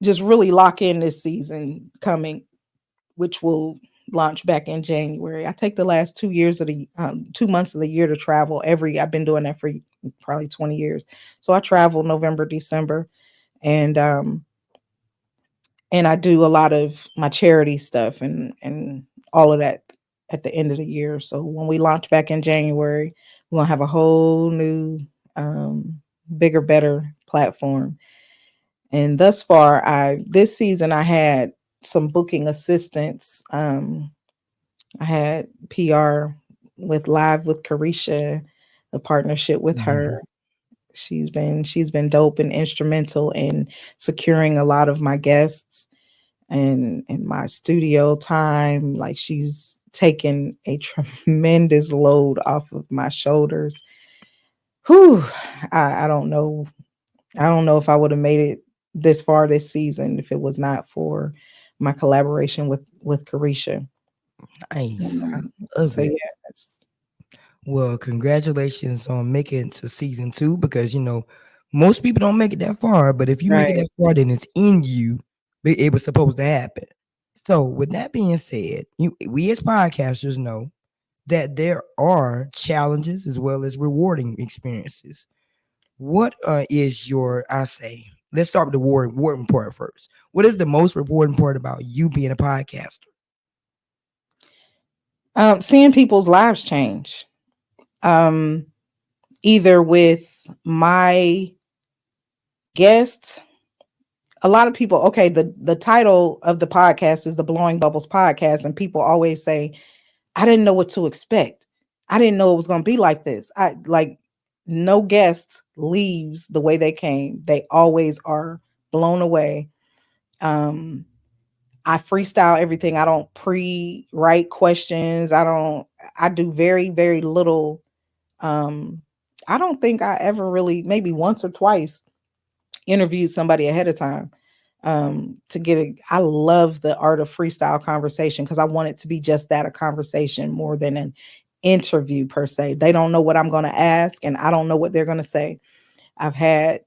just really lock in this season coming, which will launch back in January. I take the last 2 years of the 2 months of the year to travel. I've been doing that for probably 20 years. So I travel November, December, and I do a lot of my charity stuff and all of that at the end of the year. So when we launch back in January, we're gonna have a whole new, bigger, better platform. And thus far, I this season I had some booking assistance. I had PR with Live with Carisha, a partnership with Mhm. her. She's been dope and instrumental in securing a lot of my guests and my studio time. Like, she's taken a tremendous load off of my shoulders. Whew, I don't know. I don't know if I would have made it this far this season if it was not for my collaboration with Carisha. Nice. I Um, love so it. yeah, Well, congratulations on making it to season two because most people don't make it that far, but if you make it right. that far, then it's in you. It was supposed to happen. So, with that being said, we as podcasters know that there are challenges as well as rewarding experiences. What is your? I say, let's start with the rewarding part first. What is the most rewarding part about you being a podcaster? Seeing people's lives change. Um, Either with my guests, a lot of people, okay, the title of the podcast is the Blowing Bubbles podcast, and people always say, I didn't know what to expect. I didn't know it was going to be like this. I like no guest leaves the way they came. They always are blown away. Um, I freestyle everything. I don't pre-write questions. I do very, very little. Um, I don't think I ever really, maybe once or twice, interviewed somebody ahead of time. I love the art of freestyle conversation because I want it to be just that, a conversation more than an interview per se. They don't know what I'm going to ask and I don't know what they're going to say. I've had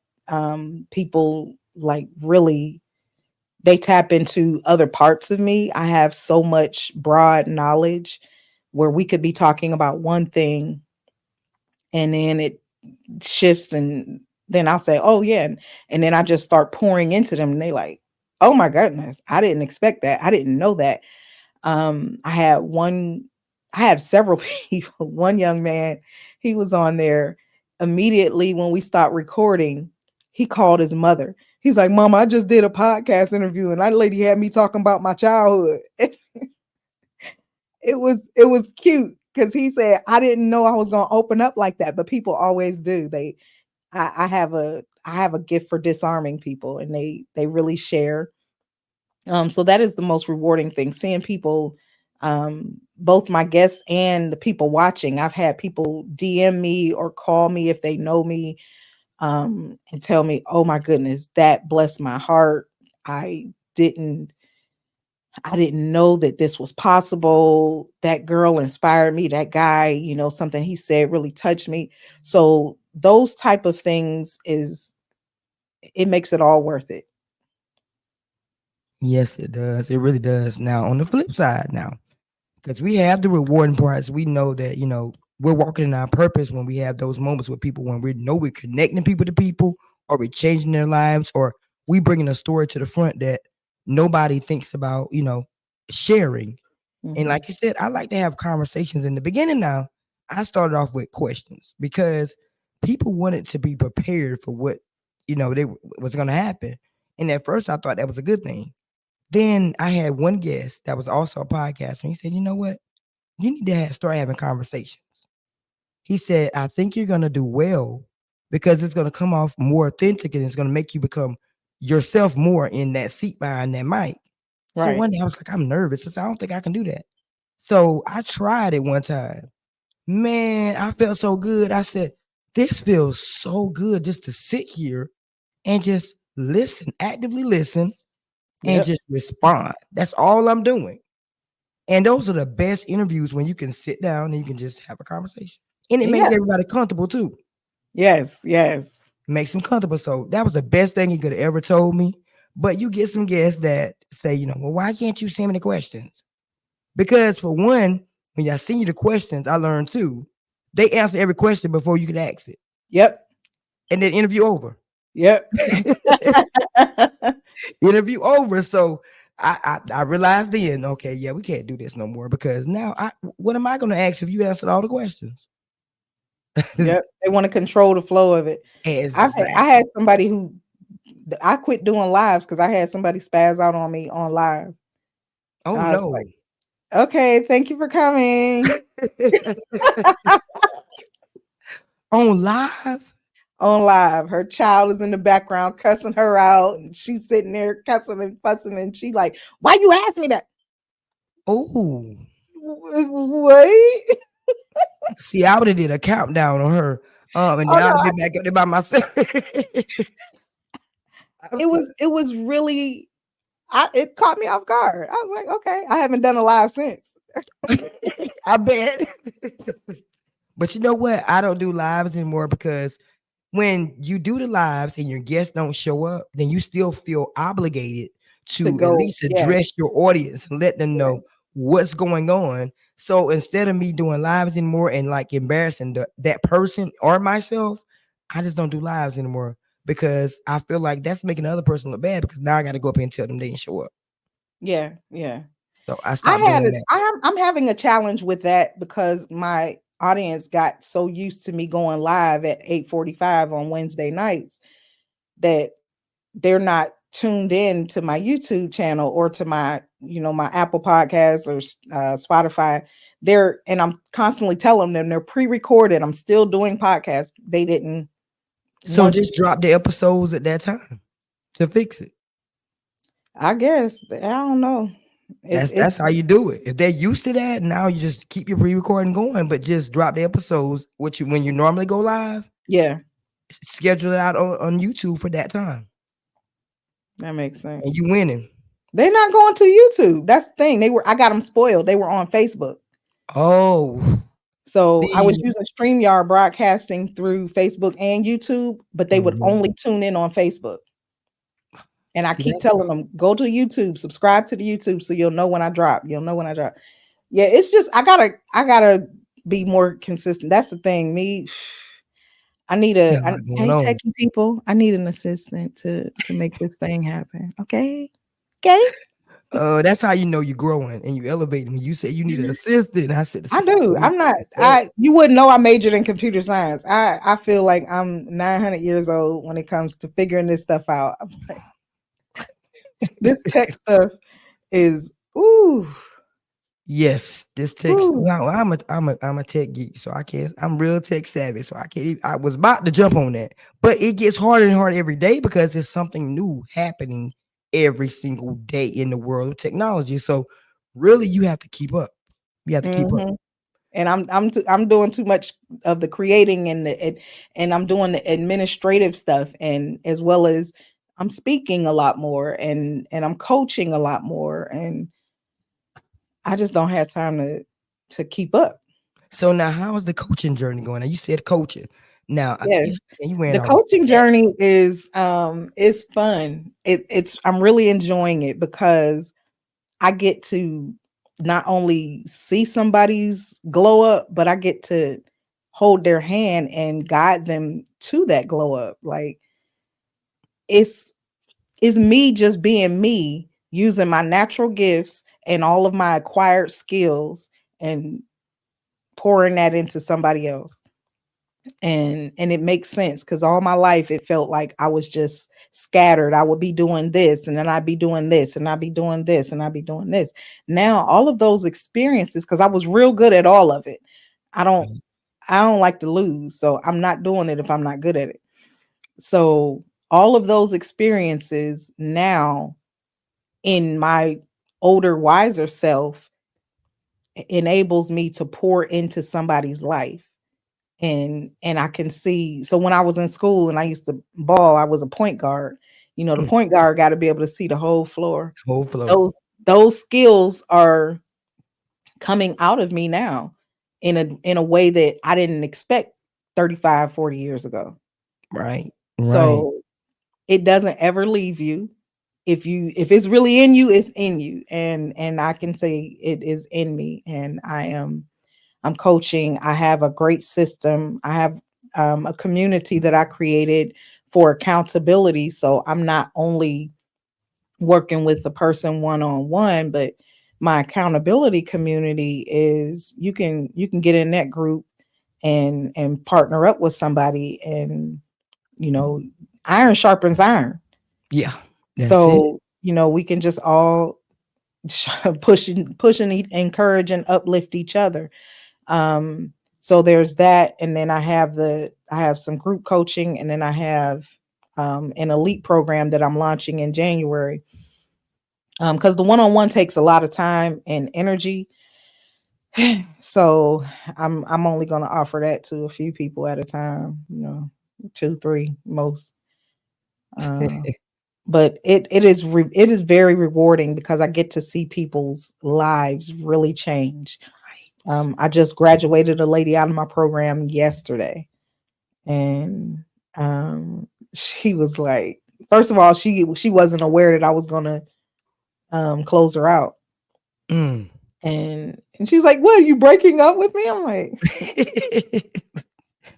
people like really, they tap into other parts of me. I have so much broad knowledge where we could be talking about one thing and then it shifts and then I'll say, "Oh yeah," and then I just start pouring into them, and they like, "Oh my goodness, I didn't expect that. I didn't know that." I had one, I had several people. One young man, he was on there immediately when we stopped recording. He called his mother. He's like, "Mama, I just did a podcast interview, and that lady had me talking about my childhood." It was cute because he said, "I didn't know I was gonna open up like that," but people always do. I have a gift for disarming people and they really share. So that is the most rewarding thing, seeing people, both my guests and the people watching. I've had people DM me or call me if they know me, and tell me, "Oh my goodness, that blessed my heart. I didn't I didn't know that this was possible. That girl inspired me. That guy, something he said really touched me." So those type of things, it makes it all worth it. Yes, it does. It really does. Now, on the flip side, because we have the rewarding parts, we know that we're walking in our purpose when we have those moments with people when we know we're connecting people to people, or we're changing their lives, or we bringing a story to the front that nobody thinks about, sharing. And Mhm. like you said, I like to have conversations in the beginning. Now, I started off with questions because people wanted to be prepared for what they was going to happen. And at first, I thought that was a good thing. Then I had one guest that was also a podcaster. And he said, "You know what? You need to start having conversations." He said, "I think you're going to do well because it's going to come off more authentic and it's going to make you become yourself more in that seat behind that mic." So Right. one day I was like, I'm nervous. I said, "I don't think I can do that." So I tried it one time. Man, I felt so good. I said, "This feels so good just to sit here and just listen, actively listen, and Yep. just respond. That's all I'm doing." And those are the best interviews when you can sit down and you can just have a conversation. And it makes Yes. everybody comfortable too. Yes. Yes. Makes them comfortable. So that was the best thing he could have ever told me. But you get some guests that say, "Well, why can't you send me the questions?" Because for one, when y'all send you the questions, I learned too, they answer every question before you can ask it. Yep. And then interview over. Yep. Interview over. So I realized then, okay, yeah, we can't do this no more because now what am I gonna ask if you answered all the questions? Yep. They want to control the flow of it. Exactly. I had somebody who I quit doing lives because I had somebody spaz out on me on live. Oh I was no. like, okay, thank you for coming. On live? On live. Her child is in the background cussing her out, and she's sitting there cussing and fussing, and she like, why you ask me that? Oh. Wait. See, I would have did a countdown on her. And Oh then I'd no, be back up there by myself. it was really it caught me off guard. I was like, okay, I haven't done a live since. I bet. But you know what? I don't do lives anymore because when you do the lives and your guests don't show up, then you still feel obligated To to at go, least address your audience and let them know what's going on. So instead of me doing lives anymore and like embarrassing that person or myself, I just don't do lives anymore because I feel like that's making the other person look bad because now I got to go up and tell them they didn't show up. yeah. So I stopped doing that. I'm having a challenge with that because my audience got so used to me going live at 8:45 on Wednesday nights that they're not tuned in to my YouTube channel or to my, my Apple Podcasts or Spotify. And I'm constantly telling them they're pre-recorded. I'm still doing podcasts. They didn't. So just drop the episodes at that time to fix it. I guess. I don't know. That's how you do it. If they're used to that, now you just keep your pre-recording going, but just drop the episodes when you normally go live. Yeah. Schedule it out on YouTube for that time. That makes sense. And you winning. They're not going to YouTube. That's the thing. I got them spoiled. They were on Facebook. Oh. So I was using StreamYard broadcasting through Facebook and YouTube, but they would only tune in on Facebook. And I keep telling them, go to YouTube, subscribe to the YouTube so you'll know when I drop. You'll know when I drop. Yeah, it's just I gotta be more consistent. That's the thing. I need hey techie people. I need an assistant to make this thing happen. Okay. That's how you know you're growing and you elevating. You say you need an assistant. I said, I do. I'm not. You wouldn't know I majored in computer science. I feel like I'm 900 years old when it comes to figuring this stuff out. I'm like, this tech stuff is ooh. Yes, this tech. Well, I'm a tech geek, so I can't. I'm real tech savvy, so I can't. I was about to jump on that, but it gets harder and harder every day because there's something new happening every single day in the world of technology. So really, you have to keep up. You have to keep up. And I'm doing too much of the creating and I'm doing the administrative stuff, and as well as I'm speaking a lot more and I'm coaching a lot more, and I just don't have time to keep up. So now, how is the coaching journey going? Now you said coaching. Now, yes, the coaching journey is fun. I'm really enjoying it because I get to not only see somebody's glow up, but I get to hold their hand and guide them to that glow up. Like it's me just being me, using my natural gifts and all of my acquired skills and pouring that into somebody else. And it makes sense because all my life it felt like I was just scattered. I would be doing this and then I'd be doing this and I'd be doing this and I'd be doing this. Now all of those experiences, because I was real good at all of it. I don't like to lose. So I'm not doing it if I'm not good at it. So all of those experiences now in my older, wiser self enables me to pour into somebody's life. And I can see, so when I was in school and I used to ball, I was a point guard. The point guard got to be able to see the whole floor. Those skills are coming out of me now in a way that I didn't expect 35, 40 years ago. Right. So it doesn't ever leave you. if it's really in you, it's in you. And I can say it is in me. And I'm coaching. I have a great system. I have a community that I created for accountability. So I'm not only working with the person one-on-one, but my accountability community is you can get in that group and partner up with somebody, and you know, iron sharpens iron. Yeah, that's it. So, we can just all push and encourage and uplift each other. So there's that. And then I have some group coaching, and then I have an elite program that I'm launching in January. Because the one-on-one takes a lot of time and energy. So I'm only gonna offer that to a few people at a time, 2, 3 most. But it is very rewarding because I get to see people's lives really change. I just graduated a lady out of my program yesterday, and she was like, first of all, she wasn't aware that I was gonna close her out, Mm. and she's like, "What, are you breaking up with me?" I'm like,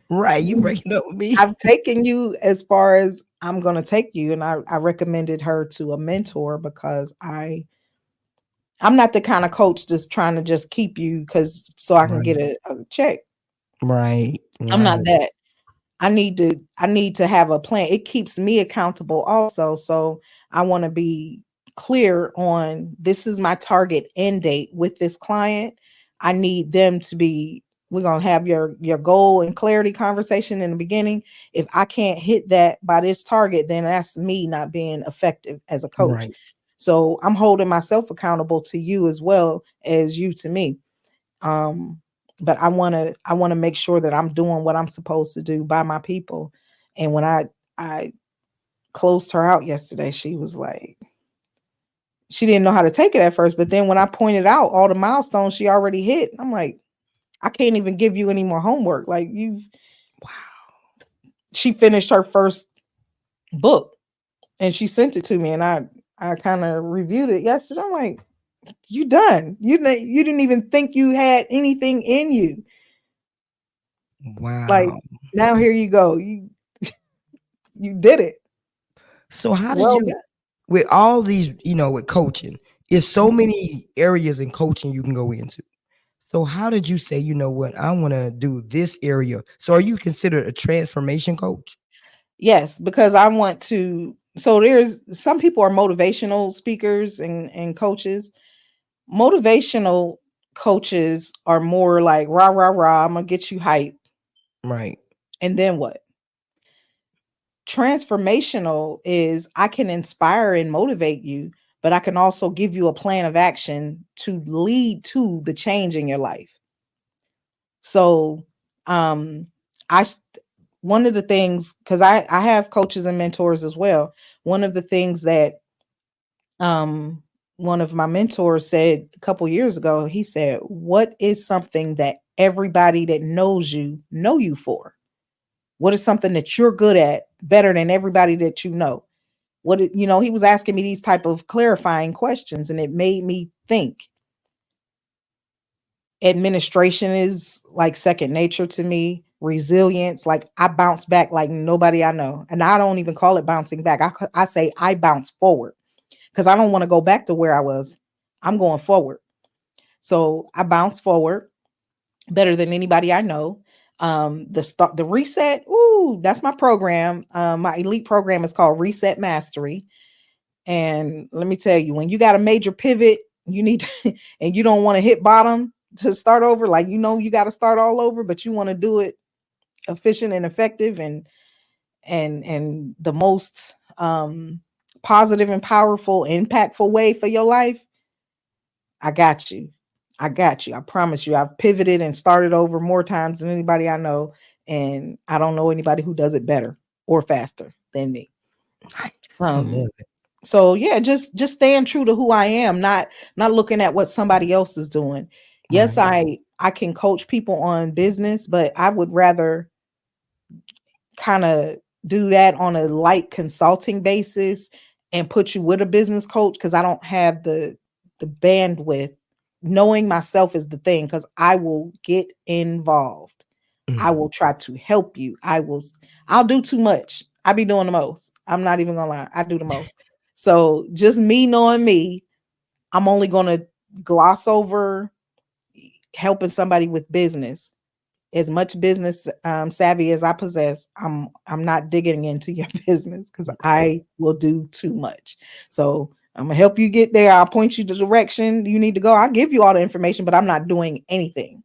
Right, you breaking up with me. I've taken you as far as I'm gonna take you, and I recommended her to a mentor because I'm not the kind of coach that's trying to just keep you because so I can Right, get a check. right, I'm not right, that. I need to have a plan. It keeps me accountable also. So I want to be clear on this is my target end date with this client. I need them to be, we're gonna have your goal and clarity conversation in the beginning. If I can't hit that by this target, then that's me not being effective as a coach. right, So I'm holding myself accountable to you as well as you to me. Um, but I want to make sure that I'm doing what I'm supposed to do by my people. And when I closed her out yesterday, she was like, she didn't know how to take it at first, but then when I pointed out all the milestones she already hit, I'm like, I can't even give you any more homework. Like you, wow, she finished her first book and she sent it to me, and I kind of reviewed it yesterday. I'm like, you done. You didn't even think you had anything in you. Like, wow. now here you go. You did it. So how did Well you, done. with all these, with coaching, there's so many areas in coaching you can go into. So how did you say, you know what, I want to do this area? So are you considered a transformation coach? Yes, because I want to. So there's some people are motivational speakers and coaches. Motivational coaches are more like rah rah rah. I'm gonna get you hype, Right, and then what? Transformational is I can inspire and motivate you, but I can also give you a plan of action to lead to the change in your life. So, um, I st- one of the things, because I have coaches and mentors as well. One of the things that um one of my mentors said a couple years ago, he said, "What is something that everybody that knows you know you for? What is something that you're good at better than everybody that you know?" He was asking me these type of clarifying questions, and it made me think. Administration is like second nature to me. Resilience, like I bounce back like nobody I know. And I don't even call it bouncing back. I say I bounce forward because I don't want to go back to where I was. I'm going forward. So I bounce forward better than anybody I know. The reset, ooh, that's my program. My elite program is called Reset Mastery. And let me tell you, when you got a major pivot, you need to, and you don't want to hit bottom to start over, like you got to start all over, but you want to do it efficient and effective and the most positive and powerful, impactful way for your life. I got you. I got you. I promise you. I've pivoted and started over more times than anybody I know, and I don't know anybody who does it better or faster than me. nice. I Um, love it. So yeah, just staying true to who I am, not looking at what somebody else is doing. Yes, Right, I can coach people on business, but I would rather kind of do that on a light consulting basis and put you with a business coach because I don't have the bandwidth. Knowing myself is the thing, because I will get involved. I will try to help you. I'll do too much. I be doing the most. I'm not even gonna lie. I do the most. So just me knowing me, I'm only gonna gloss over helping somebody with business. As much business savvy as I possess, I'm not digging into your business because I will do too much. So I'm gonna help you get there. I'll point you the direction you need to go. I'll give you all the information, but I'm not doing anything.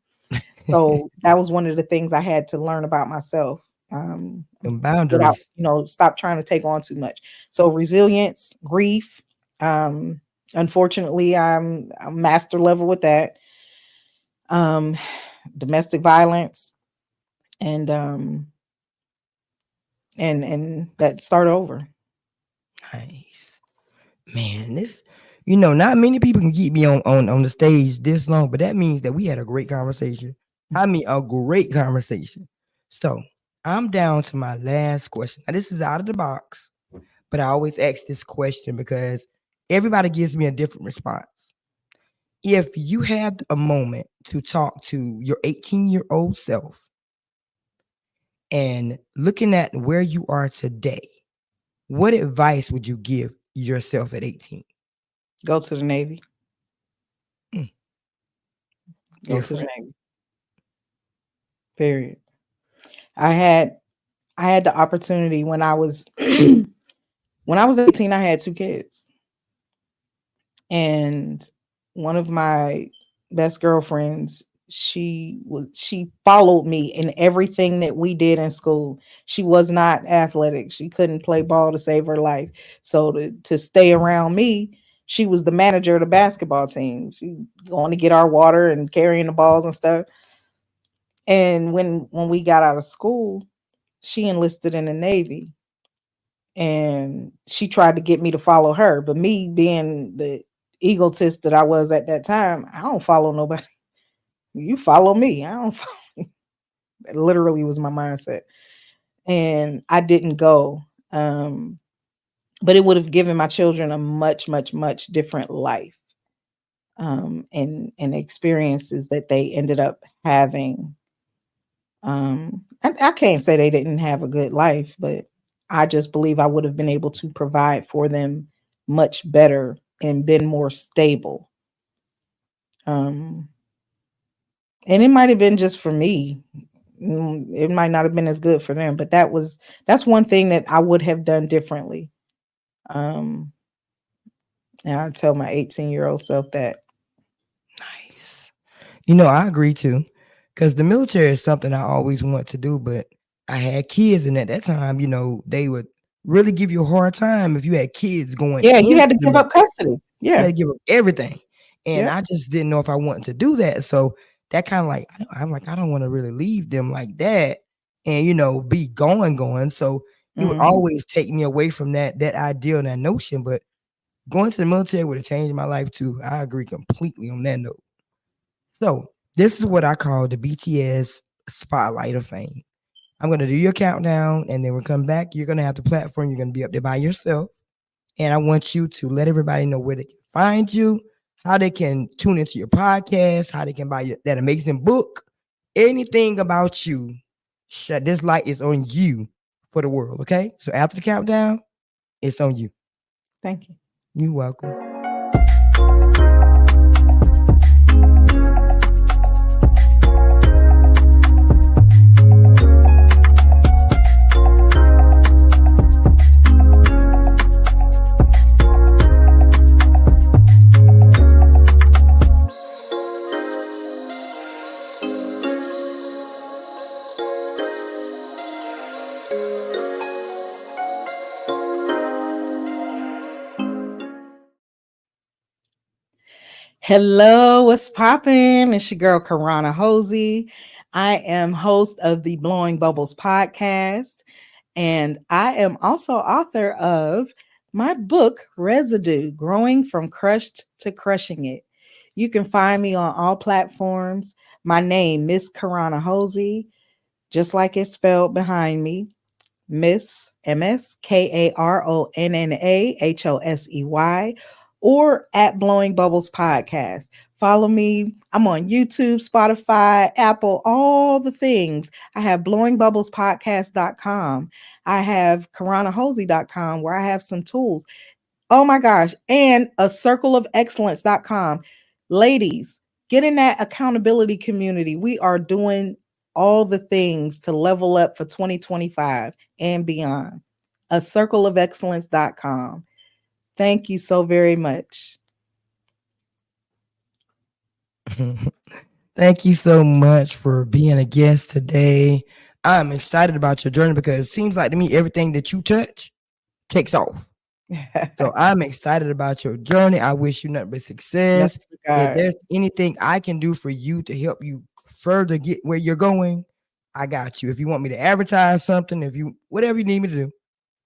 So that was one of the things I had to learn about myself. And Without, boundaries. stop trying to take on too much. So resilience, grief. Unfortunately, I'm master level with that. Um, Domestic violence, and that start over. Nice. Man, this, not many people can keep me on the stage this long, but that means that we had a great conversation. I mean, a great conversation. So I'm down to my last question. Now, this is out of the box, but I always ask this question because everybody gives me a different response. If you had a moment to talk to your 18-year-old self and looking at where you are today, what advice would you give yourself at 18? Go to the Navy. Mm. Go to the Different. Navy. Period. I had the opportunity when I was when I was 18, I had 2 kids. And one of my best girlfriends, she followed me in everything that we did in school. She was not athletic. She couldn't play ball to save her life. So to stay around me, she was the manager of the basketball team. She going to get our water and carrying the balls and stuff. And when we got out of school, she enlisted in the Navy. And she tried to get me to follow her, but me being the egotist that I was at that time, I don't follow nobody. You follow me. I don't follow. That literally was my mindset. And I didn't go. But it would have given my children a much, much, much different life. And experiences that they ended up having. I can't say they didn't have a good life, but I just believe I would have been able to provide for them much better and been more stable. Um, and it might have been just for me. It might not have been as good for them, but that's one thing that I would have done differently. Um, and I tell my 18-year-old self that. Nice. I agree too, because the military is something I always want to do, but I had kids, and at that time, they would really give you a hard time if you had kids going Yeah, you into had to the give up military. custody. You had Yeah. to give up everything, and Yep. I just didn't know if I wanted to do that. So that kind of like, I'm like, I don't want to really leave them like that, and be going. So it would Mhm. always take me away from that idea and that notion. But going to the military would have changed my life too. I agree completely on that note. So this is what I call the BTS Spotlight of Fame. I'm gonna do your countdown, and then we'll come back. You're gonna have the platform. You're gonna be up there by yourself, and I want you to let everybody know where they can find you, how they can tune into your podcast, how they can buy that amazing book, anything about you. This light is on you for the world. Okay, so after the countdown, it's on you. Thank you. You're welcome. Hello, what's poppin'? It's your girl Karonna Hosey. I am host of the Blowing Bubbles podcast, and I am also author of my book, Residue: Growing from Crushed to Crushing It. You can find me on all platforms. My name, Miss Karonna Hosey, just like it's spelled behind me. Miss MsKaronna or at Blowing Bubbles Podcast. Follow me. I'm on YouTube, Spotify, Apple, all the things. I have blowingbubblespodcast.com. I have KaronnaHosey.com where I have some tools. Oh my gosh. And a circleofexcellence.com. Ladies, get in that accountability community. We are doing all the things to level up for 2025 and beyond. A circleofexcellence.com. Thank you so very much. Thank you so much for being a guest today. I'm excited about your journey because it seems like to me everything that you touch takes off. So I'm excited about your journey. I wish you nothing but success. If there's anything I can do for you to help you further get where you're going, I got you. If you want me to advertise something, if you whatever you need me to do,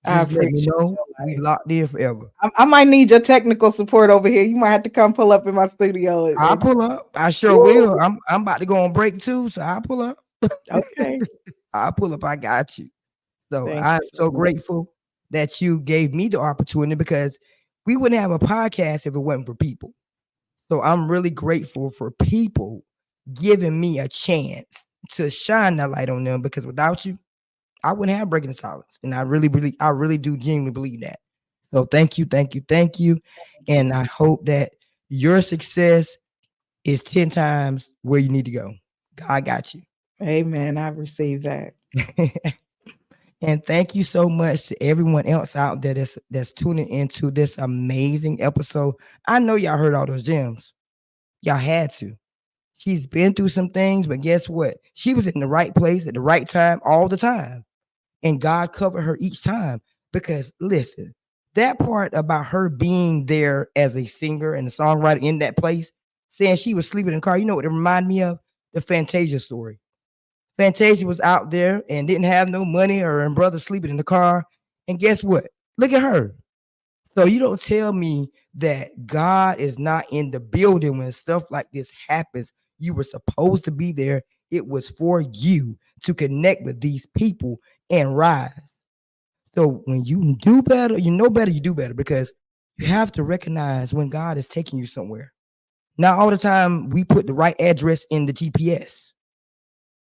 just let me know. We locked in forever. I might need your technical support over here. You might have to come pull up in my studio. I'll pull up. I sure will. I'm about to go on break too, so I'll pull up. Okay. I'll pull up. I got you. So Thank I'm you so so much. grateful that you gave me the opportunity because we wouldn't have a podcast if it wasn't for people. So I'm really grateful for people giving me a chance to shine that light on them because without you, I wouldn't have Breaking the Silence. And I really do genuinely believe that. So thank you. And I hope that your success is 10 times where you need to go. God got you. Amen. I received that. And thank you so much to everyone else out there that's tuning into this amazing episode. I know y'all heard all those gems. Y'all had to. She's been through some things, but guess what? She was in the right place at the right time all the time. And God covered her each time. Because listen, that part about her being there as a singer and a songwriter in that place, saying she was sleeping in the car, you know what it reminded me of? The Fantasia story. Fantasia was out there and didn't have no money, or her brother sleeping in the car. And guess what? Look at her. So you don't tell me that God is not in the building when stuff like this happens. You were supposed to be there. It was for you to connect with these people and rise. So when you do better, you know better, you do better, because you have to recognize when God is taking you somewhere. Not all the time we put the right address in the GPS.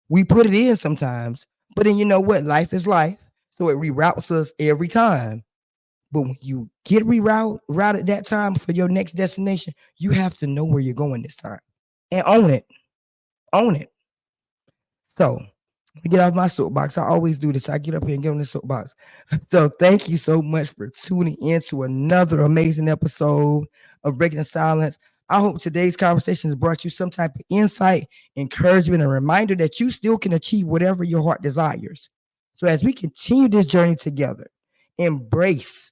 We put it in sometimes, but then you know what? Life is life. So it reroutes us every time. But when you get routed that time for your next destination, you have to know where you're going this time and own it. Own it. So let me get off my soapbox. I always do this. I get up here and get on the soapbox. So thank you so much for tuning in to another amazing episode of Breaking the Silence. I hope today's conversation has brought you some type of insight, encouragement, and reminder that you still can achieve whatever your heart desires. So as we continue this journey together, embrace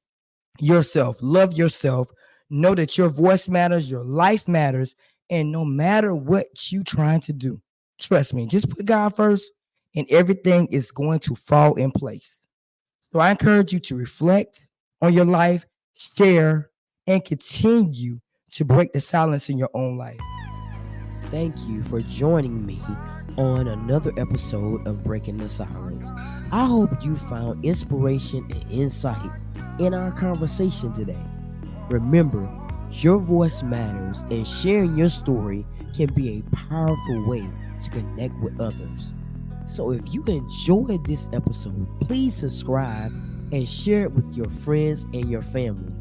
yourself, love yourself, know that your voice matters, your life matters, and no matter what you're trying to do, trust me, just put God first and everything is going to fall in place. So I encourage you to reflect on your life, share, and continue to break the silence in your own life. Thank you for joining me on another episode of Breaking the Silence. I hope you found inspiration and insight in our conversation today. Remember, your voice matters, and sharing your story can be a powerful way to connect with others. So if you enjoyed this episode, please subscribe and share it with your friends and your family.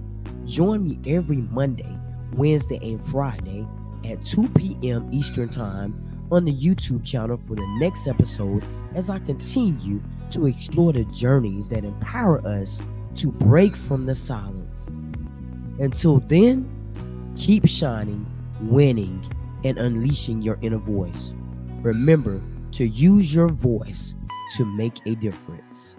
Join me every Monday, Wednesday, and Friday at 2 p.m. Eastern Time on the YouTube channel for the next episode as I continue to explore the journeys that empower us to break from the silence. Until then, keep shining, winning, and unleashing your inner voice. Remember to use your voice to make a difference.